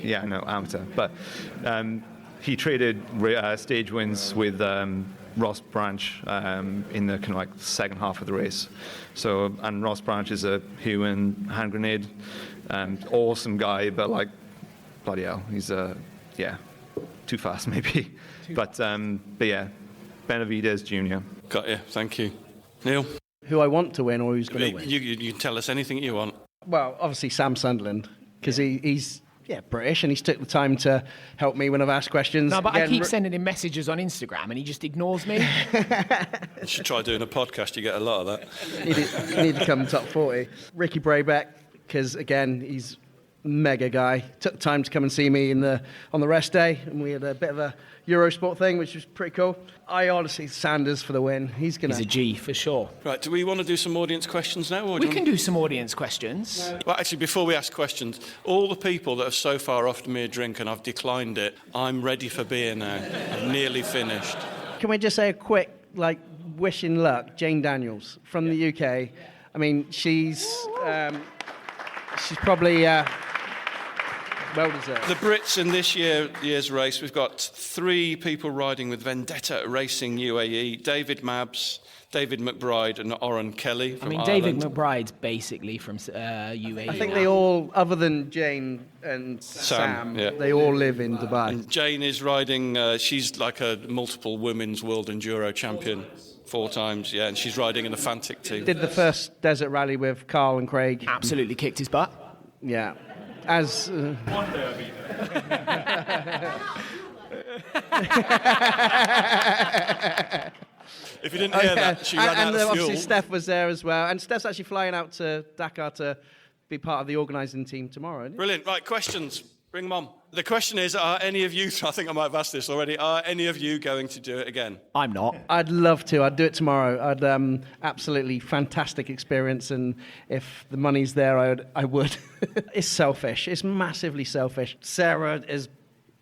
yeah, I know, amateur. But he traded stage wins with Ross Branch in the kind of like second half of the race. So, and Ross Branch is a human hand grenade, awesome guy, but like, bloody hell, he's too fast maybe. But yeah, Benavides Jr. Got you, thank you. Neil? Who I want to win or who's going to win? You can tell us anything you want. Well, obviously Sam Sunderland, because he's British, and he's took the time to help me when I've asked questions. No, but I keep sending him messages on Instagram, and he just ignores me. You should try doing a podcast, you get a lot of that. You need to come top 40. Ricky Brabeck, because, again, he's mega guy. Took time to come and see me on the rest day, and we had a bit of a Eurosport thing, which was pretty cool. I honestly, Sanders for the win. He's a G for sure. Right, do we want to do some audience questions now? Or we can do some audience questions. Well, actually, before we ask questions, all the people that have so far offered me a drink and I've declined it, I'm ready for beer now. I've nearly finished. Can we just say a quick, wishing luck, Jane Daniels from the UK. I mean, she's probably well deserved. The Brits in this year's race, we've got 3 people riding with Vendetta Racing UAE, David Mabbs, David McBride and Oren Kelly from Ireland. David McBride's basically from UAE. I think they all, other than Jane and Sam they all live in Dubai. And Jane is riding, she's like a multiple women's world enduro champion. 4 times, yeah, and she's riding in the Fantic team. Did the first desert rally with Carl and Craig. Absolutely kicked his butt. Yeah. As One day I'll be If you didn't hear that, she ran out of fuel. Obviously Steph was there as well, and Steph's actually flying out to Dakar to be part of the organising team tomorrow. Brilliant. Right, questions. Bring them on. The question is, are any of you, I think I might have asked this already, are any of you going to do it again? I'm not. I'd love to. I'd do it tomorrow. I'd absolutely fantastic experience, and if the money's there, I would. It's selfish. It's massively selfish. Sarah has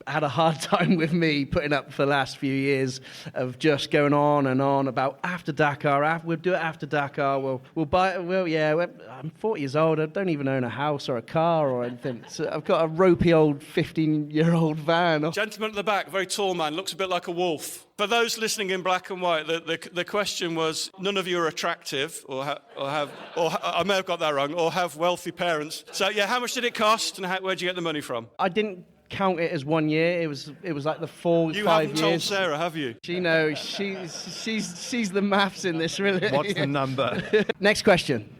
had a hard time with me putting up for the last few years of just going on and on about after Dakar. We'll do it after Dakar. We'll buy it. Well, yeah. I'm 40 years old. I don't even own a house or a car or anything. So I've got a ropey old 15-year-old van. Gentleman at the back, very tall man, looks a bit like a wolf. For those listening in black and white, the question was: none of you are attractive, or I may have got that wrong, or have wealthy parents. So yeah, how much did it cost, and where'd you get the money from? I didn't count it as 1 year. It was like the 4 5 years. You haven't told Sarah, have you? She knows. She's the maths in this, really. What's the number? Next question.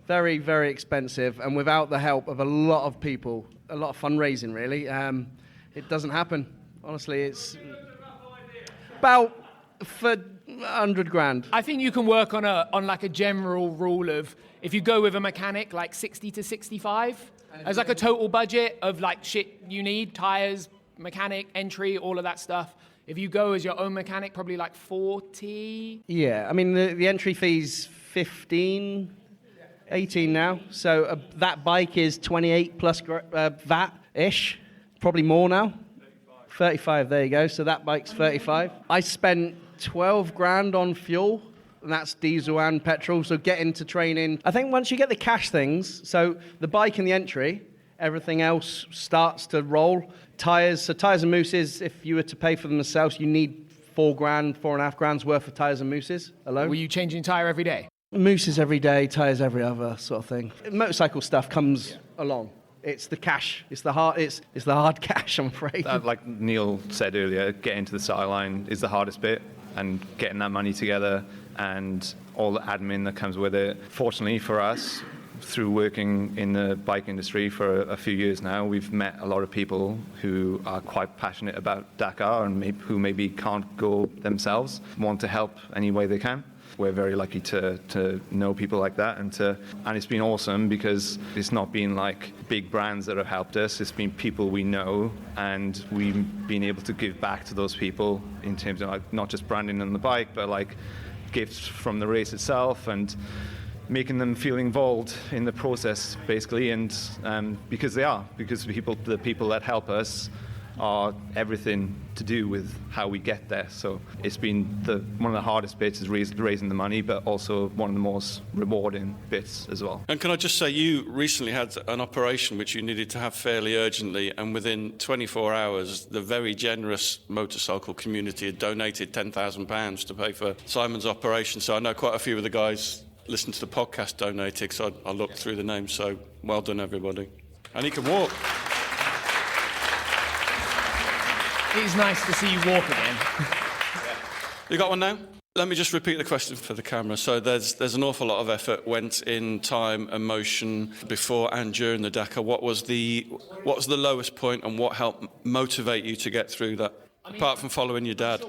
Very, very expensive, and without the help of a lot of people, a lot of fundraising, really, it doesn't happen. Honestly, it's about for 100 grand. I think you can work on like a general rule of, if you go with a mechanic, like 60 to 65, as like a total budget of like shit you need, tires, mechanic, entry, all of that stuff. If you go as your own mechanic, probably like 40. Yeah, I mean, the entry fee's 15, 18 now. So that bike is 28 plus VAT-ish, probably more now. 35, there you go. So that bike's 35. I spent 12 grand on fuel, and that's diesel and petrol. So getting to training, I think once you get the cash things, so the bike and the entry, everything else starts to roll. Tires and mousses, if you were to pay for them themselves, you need 4 grand, 4.5 grand's worth of tires and mousses alone. Were you changing tyre every day? Mooses every day, tyres every other sort of thing. Motorcycle stuff comes along. It's the cash. It's the hard cash, I'm afraid. Like Neil said earlier, getting to the start line is the hardest bit, and getting that money together and all the admin that comes with it. Fortunately for us, through working in the bike industry for a few years now, we've met a lot of people who are quite passionate about Dakar and who maybe can't go themselves, want to help any way they can. We're very lucky to know people like that, and it's been awesome because it's not been like big brands that have helped us. It's been people we know, and we've been able to give back to those people in terms of like not just branding on the bike, but like gifts from the race itself and making them feel involved in the process, basically. And because the people that help us are everything to do with how we get there. So it's been one of the hardest bits is raising the money, but also one of the most rewarding bits as well. And can I just say, you recently had an operation which you needed to have fairly urgently, and within 24 hours, the very generous motorcycle community had donated £10,000 to pay for Simon's operation. So I know quite a few of the guys listen to the podcast donated, so I looked through the names. So well done, everybody. And he can walk. It is nice to see you walk again. You got one now? Let me just repeat the question for the camera. So there's an awful lot of effort went in, time and motion before and during the Dakar. What was the lowest point, and what helped motivate you to get through that? Apart from following your dad.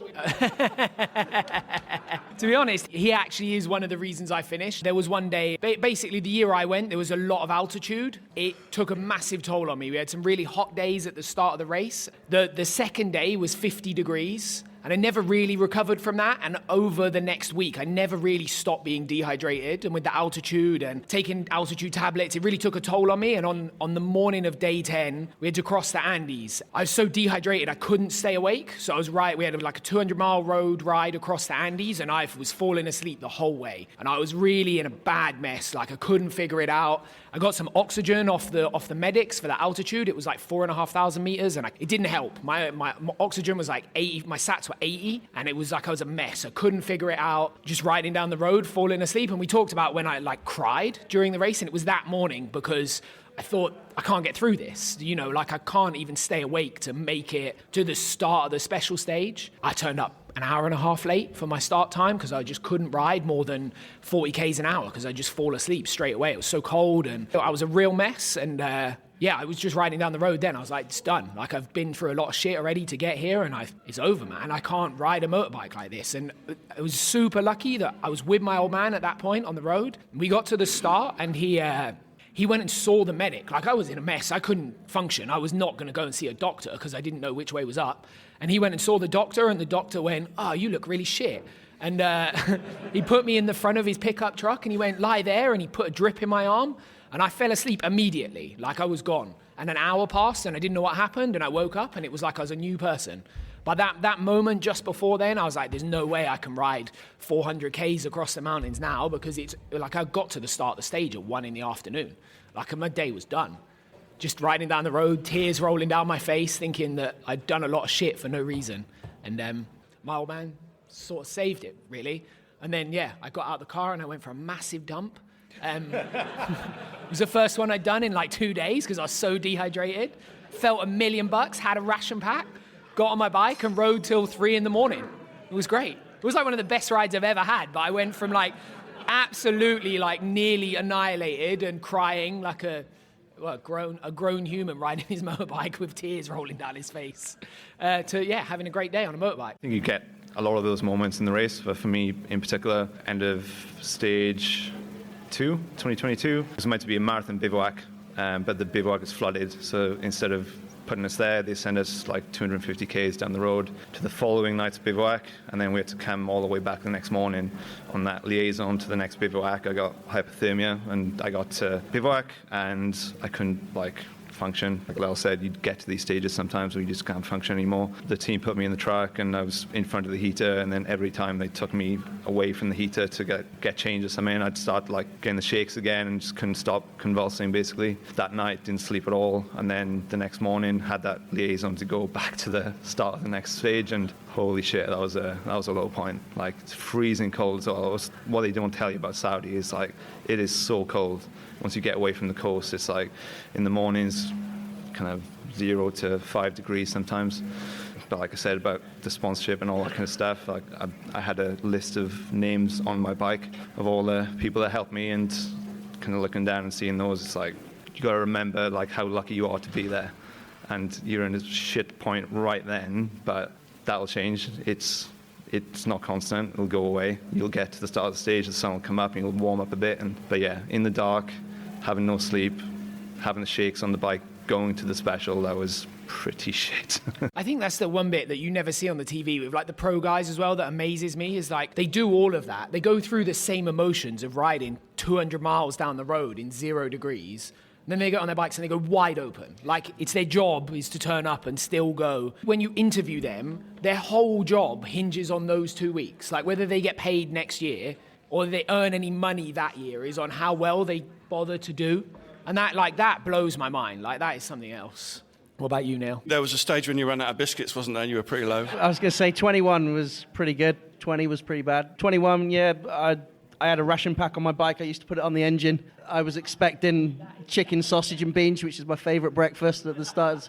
To be honest, he actually is one of the reasons I finished. There was one day, basically the year I went, there was a lot of altitude. It took a massive toll on me. We had some really hot days at the start of the race. The second day was 50 degrees. And I never really recovered from that. And over the next week, I never really stopped being dehydrated. And with the altitude and taking altitude tablets, it really took a toll on me. And on the morning of day 10, we had to cross the Andes. I was so dehydrated, I couldn't stay awake. So we had like a 200-mile road ride across the Andes, and I was falling asleep the whole way. And I was really in a bad mess. Like, I couldn't figure it out. I got some oxygen off the medics for the altitude. It was like 4,500 meters, and it didn't help. My oxygen was like 80, my sats were 80, and it was like I was a mess. I couldn't figure it out. Just riding down the road, falling asleep. And we talked about when I like cried during the race, and it was that morning because I thought, I can't get through this. Like I can't even stay awake to make it to the start of the special stage. I turned up an hour and a half late for my start time because I just couldn't ride more than 40 k's an hour because I just fall asleep straight away. It was so cold, and I was a real mess. And I was just riding down the road then. I was like, it's done. Like, I've been through a lot of shit already to get here, and it's over, man. I can't ride a motorbike like this. And I was super lucky that I was with my old man at that point on the road. We got to the start, and he went and saw the medic. Like, I was in a mess. I couldn't function. I was not going to go and see a doctor because I didn't know which way was up. And he went and saw the doctor, and the doctor went, "Oh, you look really shit." And he put me in the front of his pickup truck, and he went, "Lie there," and he put a drip in my arm. And I fell asleep immediately, like I was gone. And an hour passed, and I didn't know what happened, and I woke up, and it was like I was a new person. But that moment just before then, I was like, there's no way I can ride 400 Ks across the mountains now, because it's like I got to the start of the stage at 1 p.m. Like, my day was done. Just riding down the road, tears rolling down my face, thinking that I'd done a lot of shit for no reason. And my old man sort of saved it, really. And then, I got out of the car and I went for a massive dump. It was the first one I'd done in like 2 days because I was so dehydrated. Felt $1 million, had a ration pack, got on my bike and rode till 3 a.m. It was great. It was like one of the best rides I've ever had, but I went from like absolutely like nearly annihilated and crying like a grown human riding his motorbike with tears rolling down his face to having a great day on a motorbike. I think you get a lot of those moments in the race, but for me in particular, end of stage 2, 2022, it was meant to be a marathon bivouac, but the bivouac is flooded, so instead of putting us there, they sent us like 250 k's down the road to the following night's bivouac, and then we had to come all the way back the next morning. On that liaison to the next bivouac, I got hypothermia, and I got to bivouac, and I couldn't function. Like Lyle said, you'd get to these stages sometimes where you just can't function anymore. The team put me in the truck, and I was in front of the heater, and then every time they took me away from the heater to get changed or something, I'd start like getting the shakes again and just couldn't stop convulsing basically. That night didn't sleep at all, and then the next morning had that liaison to go back to the start of the next stage, and holy shit, that was a low point. Like, it's freezing cold. So what they don't tell you about Saudi is like it is so cold. Once you get away from the coast, it's like in the mornings, kind of 0 to 5 degrees sometimes. But like I said about the sponsorship and all that kind of stuff, like I had a list of names on my bike of all the people that helped me, and kind of looking down and seeing those, it's like you got to remember like how lucky you are to be there, and you're in a shit point right then, but that'll change. It's not constant. It'll go away. You'll get to the start of the stage, the sun will come up, and you'll warm up a bit. But yeah, in the dark, having no sleep, having the shakes on the bike, going to the special, that was pretty shit. I think that's the one bit that you never see on the TV with like the pro guys as well that amazes me is like they do all of that. They go through the same emotions of riding 200 miles down the road in 0 degrees. And then they get on their bikes and they go wide open. Like it's their job is to turn up and still go. When you interview them, their whole job hinges on those 2 weeks. Like whether they get paid next year or they earn any money that year is on how well they bother to do. And that blows my mind. Like that is something else. What about you, Neil? There was a stage when you ran out of biscuits, wasn't there? And you were pretty low. I was going to say 21 was pretty good. 20 was pretty bad. 21, yeah, I had a ration pack on my bike. I used to put it on the engine. I was expecting chicken, sausage and beans, which is my favourite breakfast at the start,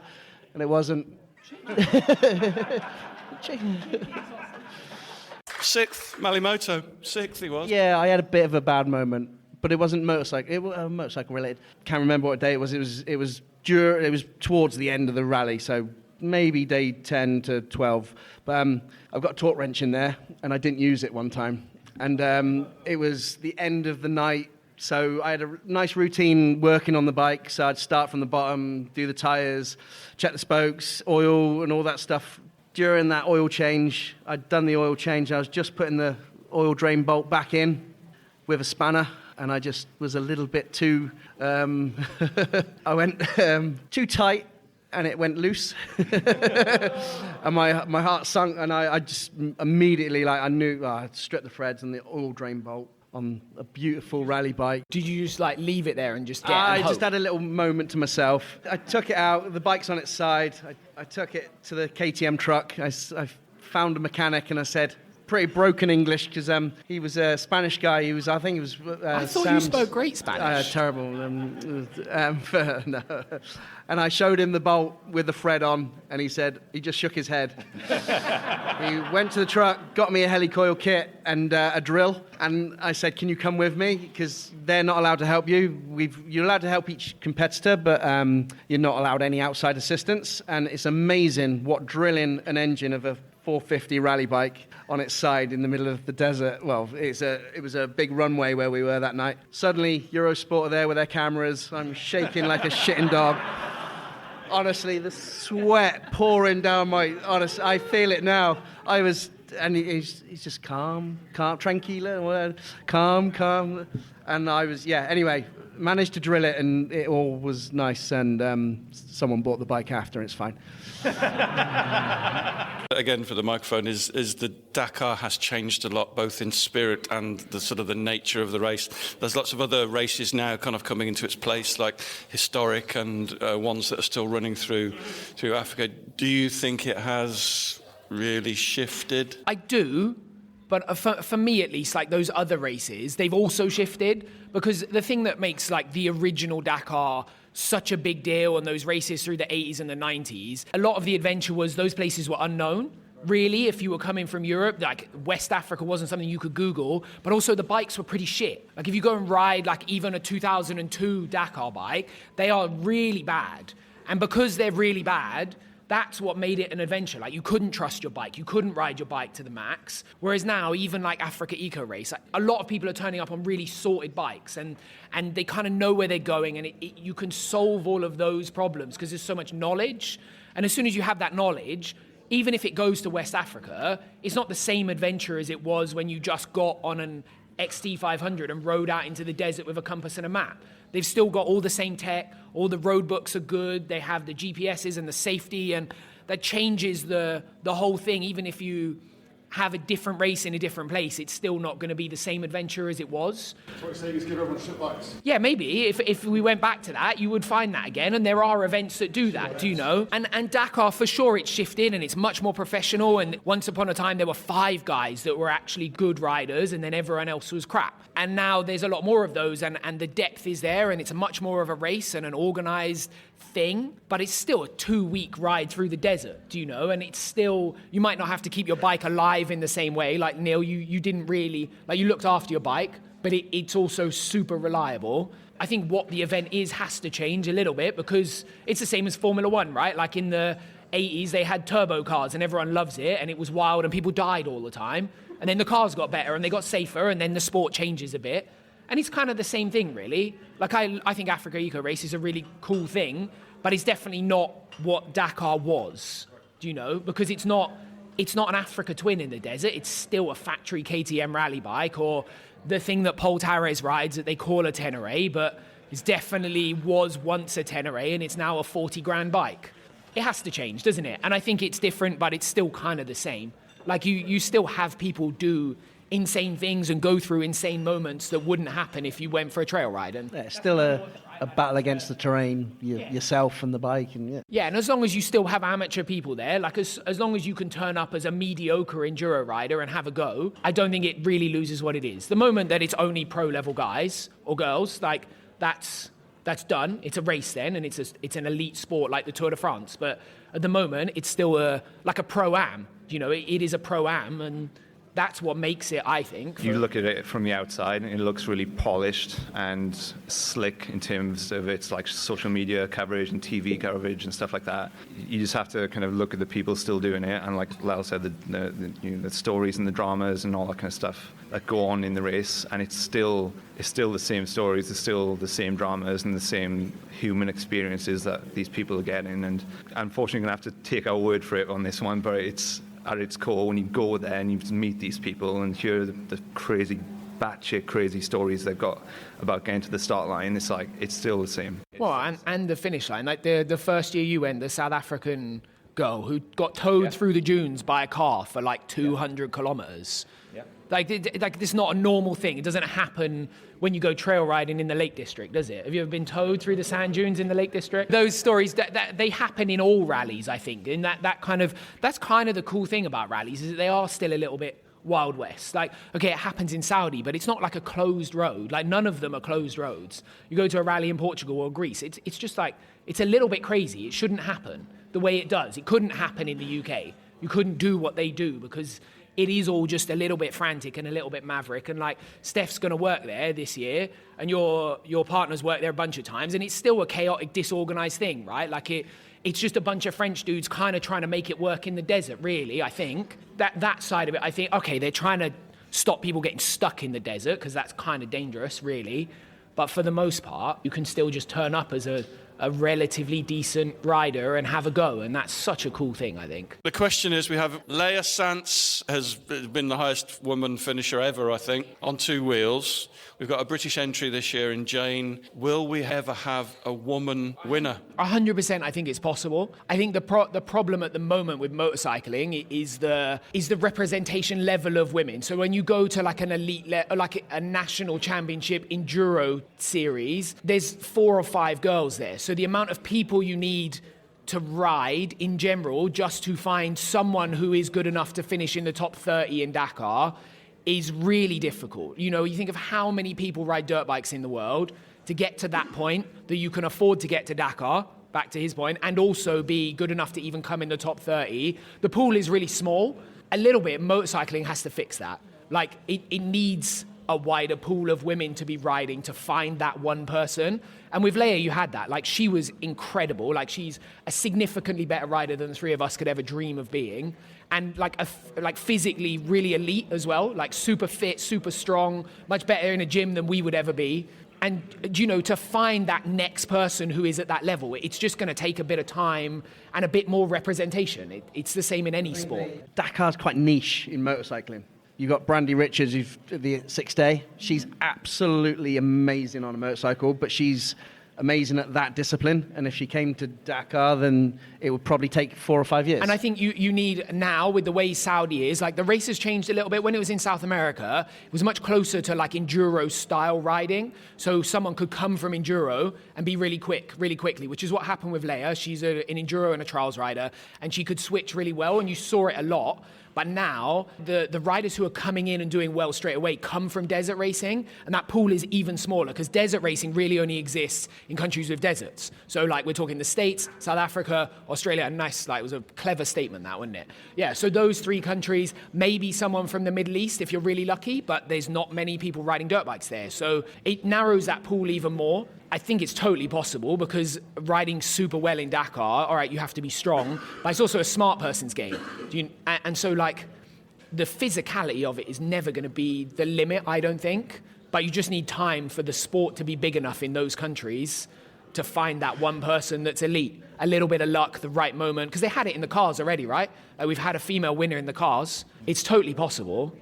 and it wasn't. Chicken. Sixth, Malimoto. Sixth he was. Yeah, I had a bit of a bad moment, but it wasn't motorcycle. It was motorcycle related. Can't remember what day it was. It was towards the end of the rally, so maybe day 10 to 12. But I've got a torque wrench in there, and I didn't use it one time. And it was the end of the night, so I had a nice routine working on the bike. So I'd start from the bottom, do the tyres, check the spokes, oil, and all that stuff. During that oil change, I'd done the oil change. I was just putting the oil drain bolt back in with a spanner, and I just was a little bit too... I went too tight, and it went loose. And my heart sunk, and I just immediately, I knew I'd strip the threads and the oil drain bolt on a beautiful rally bike. Did you just leave it there and just get I just had a little moment to myself. I took it out, the bike's on its side. I took it to the KTM truck. I found a mechanic and I said, pretty broken English, because he was a Spanish guy. I think he was I thought Sam's, you spoke great Spanish. Terrible. No. And I showed him the bolt with the thread on, and he just shook his head. He went to the truck, got me a helicoil kit and a drill, and I said, can you come with me? Because they're not allowed to help you. You're allowed to help each competitor, but you're not allowed any outside assistance. And it's amazing what drilling an engine of a 450 rally bike on its side in the middle of the desert. Well, it was a big runway where we were that night. Suddenly, Eurosport are there with their cameras. I'm shaking like a shitting dog. Honestly, the sweat pouring down I feel it now. And he's just calm, tranquilo, calm. And I was, anyway, managed to drill it, and it all was nice, and someone bought the bike after, and it's fine. Again, for the microphone, is the Dakar has changed a lot, both in spirit and the sort of the nature of the race. There's lots of other races now kind of coming into its place, like historic and ones that are still running through Africa. Do you think it has really shifted? I do, but for me at least, like those other races, they've also shifted, because the thing that makes like the original Dakar such a big deal and those races through the 80s and the 90s, a lot of the adventure was those places were unknown. Really, if you were coming from Europe, like West Africa wasn't something you could Google, but also the bikes were pretty shit. Like if you go and ride like even a 2002 Dakar bike, they are really bad. And because they're really bad, that's what made it an adventure. Like you couldn't trust your bike. You couldn't ride your bike to the max. Whereas now, even like Africa Eco Race, like, a lot of people are turning up on really sorted bikes and they kind of know where they're going, and you can solve all of those problems because there's so much knowledge. And as soon as you have that knowledge, even if it goes to West Africa, it's not the same adventure as it was when you just got on an XT500 and rode out into the desert with a compass and a map. They've still got all the same tech, all the road books are good, they have the GPSs and the safety, and that changes the whole thing, even if you have a different race in a different place, it's still not going to be the same adventure as it was. So what you're saying is give everyone shit bikes? Yeah, maybe. If we went back to that, you would find that again. And there are events that do that, do you know? And Dakar, for sure, it's shifted and it's much more professional. And once upon a time, there were 5 guys that were actually good riders and then everyone else was crap. And now there's a lot more of those and the depth is there and it's much more of a race and an organised thing. But it's still a 2-week ride through the desert, do you know? And it's still, you might not have to keep your bike alive in the same way. Like Neil, you didn't really, like you looked after your bike, but it's also super reliable. I think what the event has to change a little bit because it's the same as Formula One, right? Like in the 80s, they had turbo cars and everyone loves it and it was wild and people died all the time. And then the cars got better and they got safer and then the sport changes a bit. And it's kind of the same thing, really. Like I think Africa Eco Race is a really cool thing, but it's definitely not what Dakar was, do you know? Because it's not an Africa Twin in the desert. It's still a factory KTM rally bike or the thing that Paul Tarres rides that they call a Tenere, but it definitely was once a Tenere and it's now a 40 grand bike. It has to change, doesn't it? And I think it's different, but it's still kind of the same. Like you still have people do insane things and go through insane moments that wouldn't happen if you went for a trail ride. And it's still a battle against the terrain, yourself and the bike. And yeah, and as long as you still have amateur people there, like as long as you can turn up as a mediocre enduro rider and have a go, I don't think it really loses what it is. The moment that it's only pro-level guys or girls, like that's done. It's a race then, and it's an elite sport like the Tour de France. But at the moment, it's still like a pro-am. You know, it is a pro-am, and that's what makes it, I think. You look at it from the outside and it looks really polished and slick in terms of its like social media coverage and TV coverage and stuff like that. You just have to kind of look at the people still doing it, and like Lyle said, the stories and the dramas and all that kind of stuff that go on in the race, and it's still the same stories, it's still the same dramas and the same human experiences that these people are getting. And unfortunately, I'm going to have to take our word for it on this one, but it's at its core, when you go there and you meet these people and hear the crazy, batshit crazy stories they've got about getting to the start line, it's like, it's still the same. Well, and the finish line. Like the first year you went, the South African girl who got towed through the dunes by a car for like 200 kilometers. Yeah. Like this is not a normal thing. It doesn't happen when you go trail riding in the Lake District, does it? Have you ever been towed through the sand dunes in the Lake District? Those stories that they happen in all rallies, I think. And that's kind of the cool thing about rallies, is that they are still a little bit Wild West. Like, okay, it happens in Saudi, but it's not like a closed road. Like, none of them are closed roads. You go to a rally in Portugal or Greece, it's just like, it's a little bit crazy. It shouldn't happen the way it does. It couldn't happen in the UK. You couldn't do what they do because it is all just a little bit frantic and a little bit maverick. And like, Steph's going to work there this year, and your partner's worked there a bunch of times, and it's still a chaotic, disorganized thing, right? Like it's just a bunch of French dudes kind of trying to make it work in the desert, really, I think. That side of it, I think, okay, they're trying to stop people getting stuck in the desert because that's kind of dangerous, really. But for the most part, you can still just turn up as a relatively decent rider and have a go, and that's such a cool thing, I think. The question is, we have Leia Sants has been the highest woman finisher ever, I think, on 2 wheels. We've got a British entry this year in Jane. Will we ever have a woman winner? 100% I think it's possible. I think the problem at the moment with motorcycling is the representation level of women. So when you go to like an elite, like a national championship enduro series, there's 4 or 5 girls there. So the amount of people you need to ride in general just to find someone who is good enough to finish in the top 30 in Dakar is really difficult. You know, you think of how many people ride dirt bikes in the world to get to that point that you can afford to get to Dakar, back to his point, and also be good enough to even come in the top 30. The pool is really small. A little bit, motorcycling has to fix that. Like, it needs a wider pool of women to be riding to find that one person. And with Leia, you had that. Like, she was incredible. Like, she's a significantly better rider than the 3 of us could ever dream of being. And like physically really elite as well. Like, super fit, super strong, much better in a gym than we would ever be. And, you know, to find that next person who is at that level, it's just going to take a bit of time and a bit more representation. It's the same in any sport. Dakar's quite niche in motorcycling. You've got Brandy Richards, who's the 6 day. She's absolutely amazing on a motorcycle, but she's amazing at that discipline. And if she came to Dakar, then it would probably take 4 or 5 years. And I think you need now, with the way Saudi is, like the race has changed a little bit. When it was in South America, it was much closer to like enduro style riding. So someone could come from enduro and be really quick, really quickly, which is what happened with Leia. She's an enduro and a trials rider, and she could switch really well, and you saw it a lot. But now, the riders who are coming in and doing well straight away come from desert racing, and that pool is even smaller because desert racing really only exists in countries with deserts. So, like, we're talking the States, South Africa, Australia, and nice, like, it was a clever statement, that, wasn't it? Yeah, so those 3 countries, maybe someone from the Middle East if you're really lucky, but there's not many people riding dirt bikes there. So it narrows that pool even more. I think it's totally possible because riding super well in Dakar, all right, you have to be strong, but it's also a smart person's game. And so, like, the physicality of it is never going to be the limit, I don't think. But you just need time for the sport to be big enough in those countries to find that one person that's elite. A little bit of luck, the right moment, because they had it in the cars already, right? Like, we've had a female winner in the cars. It's totally possible.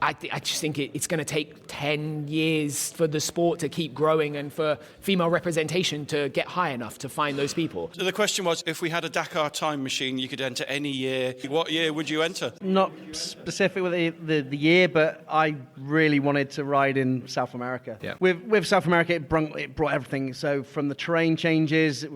I just think it's going to take 10 years for the sport to keep growing and for female representation to get high enough to find those people. So the question was, if we had a Dakar time machine, you could enter any year. What year would you enter? Not specific with the year, but I really wanted to ride in South America. Yeah. With South America, it brought everything. So from the terrain changes,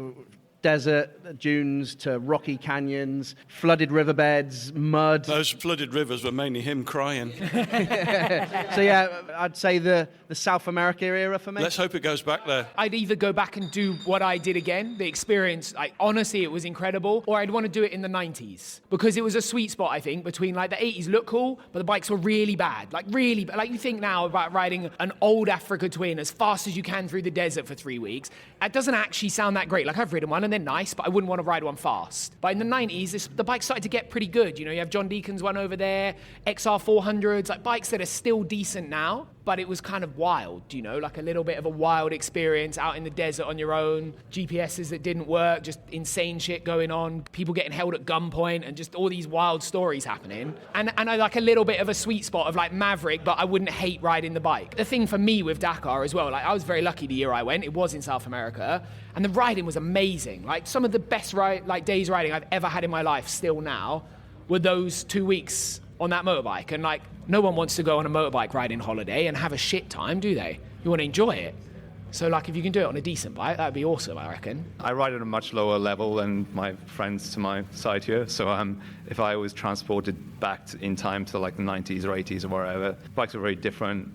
desert dunes to rocky canyons, flooded riverbeds, mud. Those flooded rivers were mainly him crying. So yeah, I'd say the South America era for me. Let's hope it goes back there. I'd either go back and do what I did again, the experience, honestly, it was incredible, or I'd want to do it in the 90s, because it was a sweet spot, I think, between, like, the 80s looked cool, but the bikes were really bad, like you think now about riding an old Africa Twin as fast as you can through the desert for 3 weeks. It doesn't actually sound that great. Like, I've ridden one and they're nice, but I wouldn't want to ride one fast. But in the 90s, the bikes started to get pretty good. You know, you have John Deacon's one over there, XR 400s, like bikes that are still decent now, but it was kind of wild, you know, like a little bit of a wild experience out in the desert on your own, GPSs that didn't work, just insane shit going on, people getting held at gunpoint, and just all these wild stories happening. And I like a little bit of a sweet spot of like Maverick, but I wouldn't hate riding the bike. The thing for me with Dakar as well, like I was very lucky the year I went, it was in South America, and the riding was amazing. Like some of the best days riding I've ever had in my life still now were those 2 weeks on that motorbike. And like, no one wants to go on a motorbike riding holiday and have a shit time, do they? You want to enjoy it. So like, if you can do it on a decent bike, that'd be awesome, I reckon. I ride at a much lower level than my friends to my side here. So if I was transported back in time to like the 90s or 80s or wherever, bikes are very different.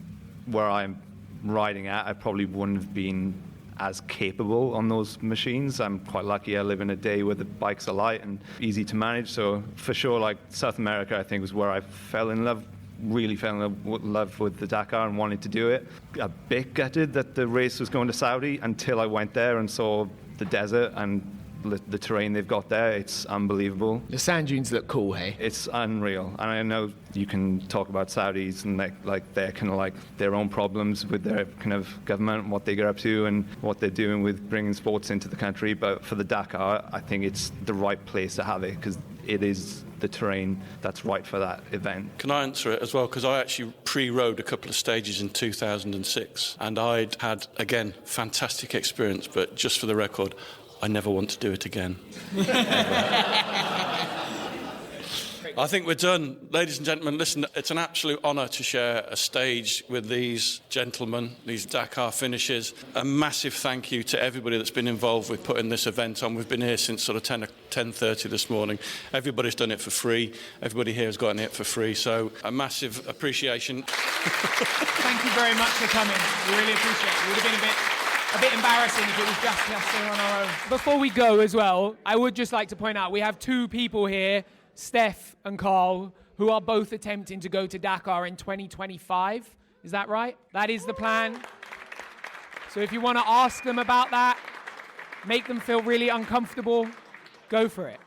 Where I'm riding at, I probably wouldn't have been as capable on those machines. I'm quite lucky I live in a day where the bikes are light and easy to manage. So for sure, like South America, I think was where I really fell in love with the Dakar and wanted to do it. A bit gutted that the race was going to Saudi until I went there and saw the desert and the terrain they've got there. It's unbelievable. The sand dunes look cool, hey? It's unreal. And I know you can talk about Saudis and like they're kind of like their own problems with their kind of government and what they get up to and what they're doing with bringing sports into the country. But for the Dakar, I think it's the right place to have it because it is the terrain that's right for that event. Can I answer it as well? Because I actually pre-rode a couple of stages in 2006 and I'd had, again, fantastic experience, but just for the record, I never want to do it again. I think we're done. Ladies and gentlemen, listen, it's an absolute honour to share a stage with these gentlemen, these Dakar finishers. A massive thank you to everybody that's been involved with putting this event on. We've been here since sort of 10:30 this morning. Everybody's done it for free. Everybody here has gotten it for free. So a massive appreciation. Thank you very much for coming. We really appreciate it. It would have been a bit embarrassing if it was just us here on our own. Before we go as well, I would just like to point out we have 2 people here, Steph and Carl, who are both attempting to go to Dakar in 2025. Is that right? That is the plan. So if you want to ask them about that, make them feel really uncomfortable, go for it.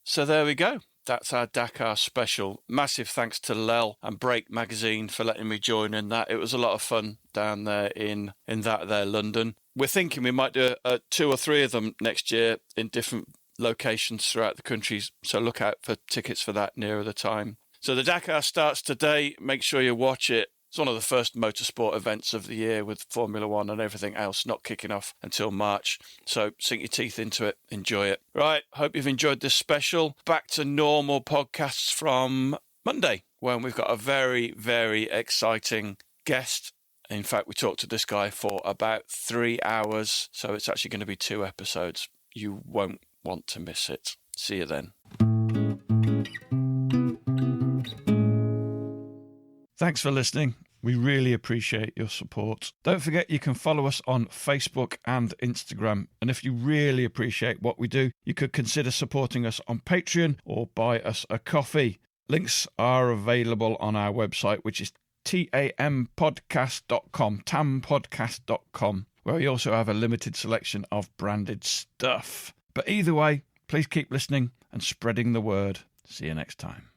So there we go. That's our Dakar special. Massive thanks to Lel and Break Magazine for letting me join in that. It was a lot of fun down there in London. We're thinking we might do 2 or 3 of them next year in different locations throughout the countries. So look out for tickets for that nearer the time. So the Dakar starts today. Make sure you watch it. It's one of the first motorsport events of the year with Formula One and everything else not kicking off until March. So sink your teeth into it. Enjoy it. Right. Hope you've enjoyed this special. Back to normal podcasts from Monday, when we've got a very, very exciting guest. In fact, we talked to this guy for about 3 hours. So it's actually going to be 2 episodes. You won't want to miss it. See you then. Thanks for listening. We really appreciate your support. Don't forget you can follow us on Facebook and Instagram. And if you really appreciate what we do, you could consider supporting us on Patreon or buy us a coffee. Links are available on our website, which is TAMPodcast.com, TAMPodcast.com, where we also have a limited selection of branded stuff. But either way, please keep listening and spreading the word. See you next time.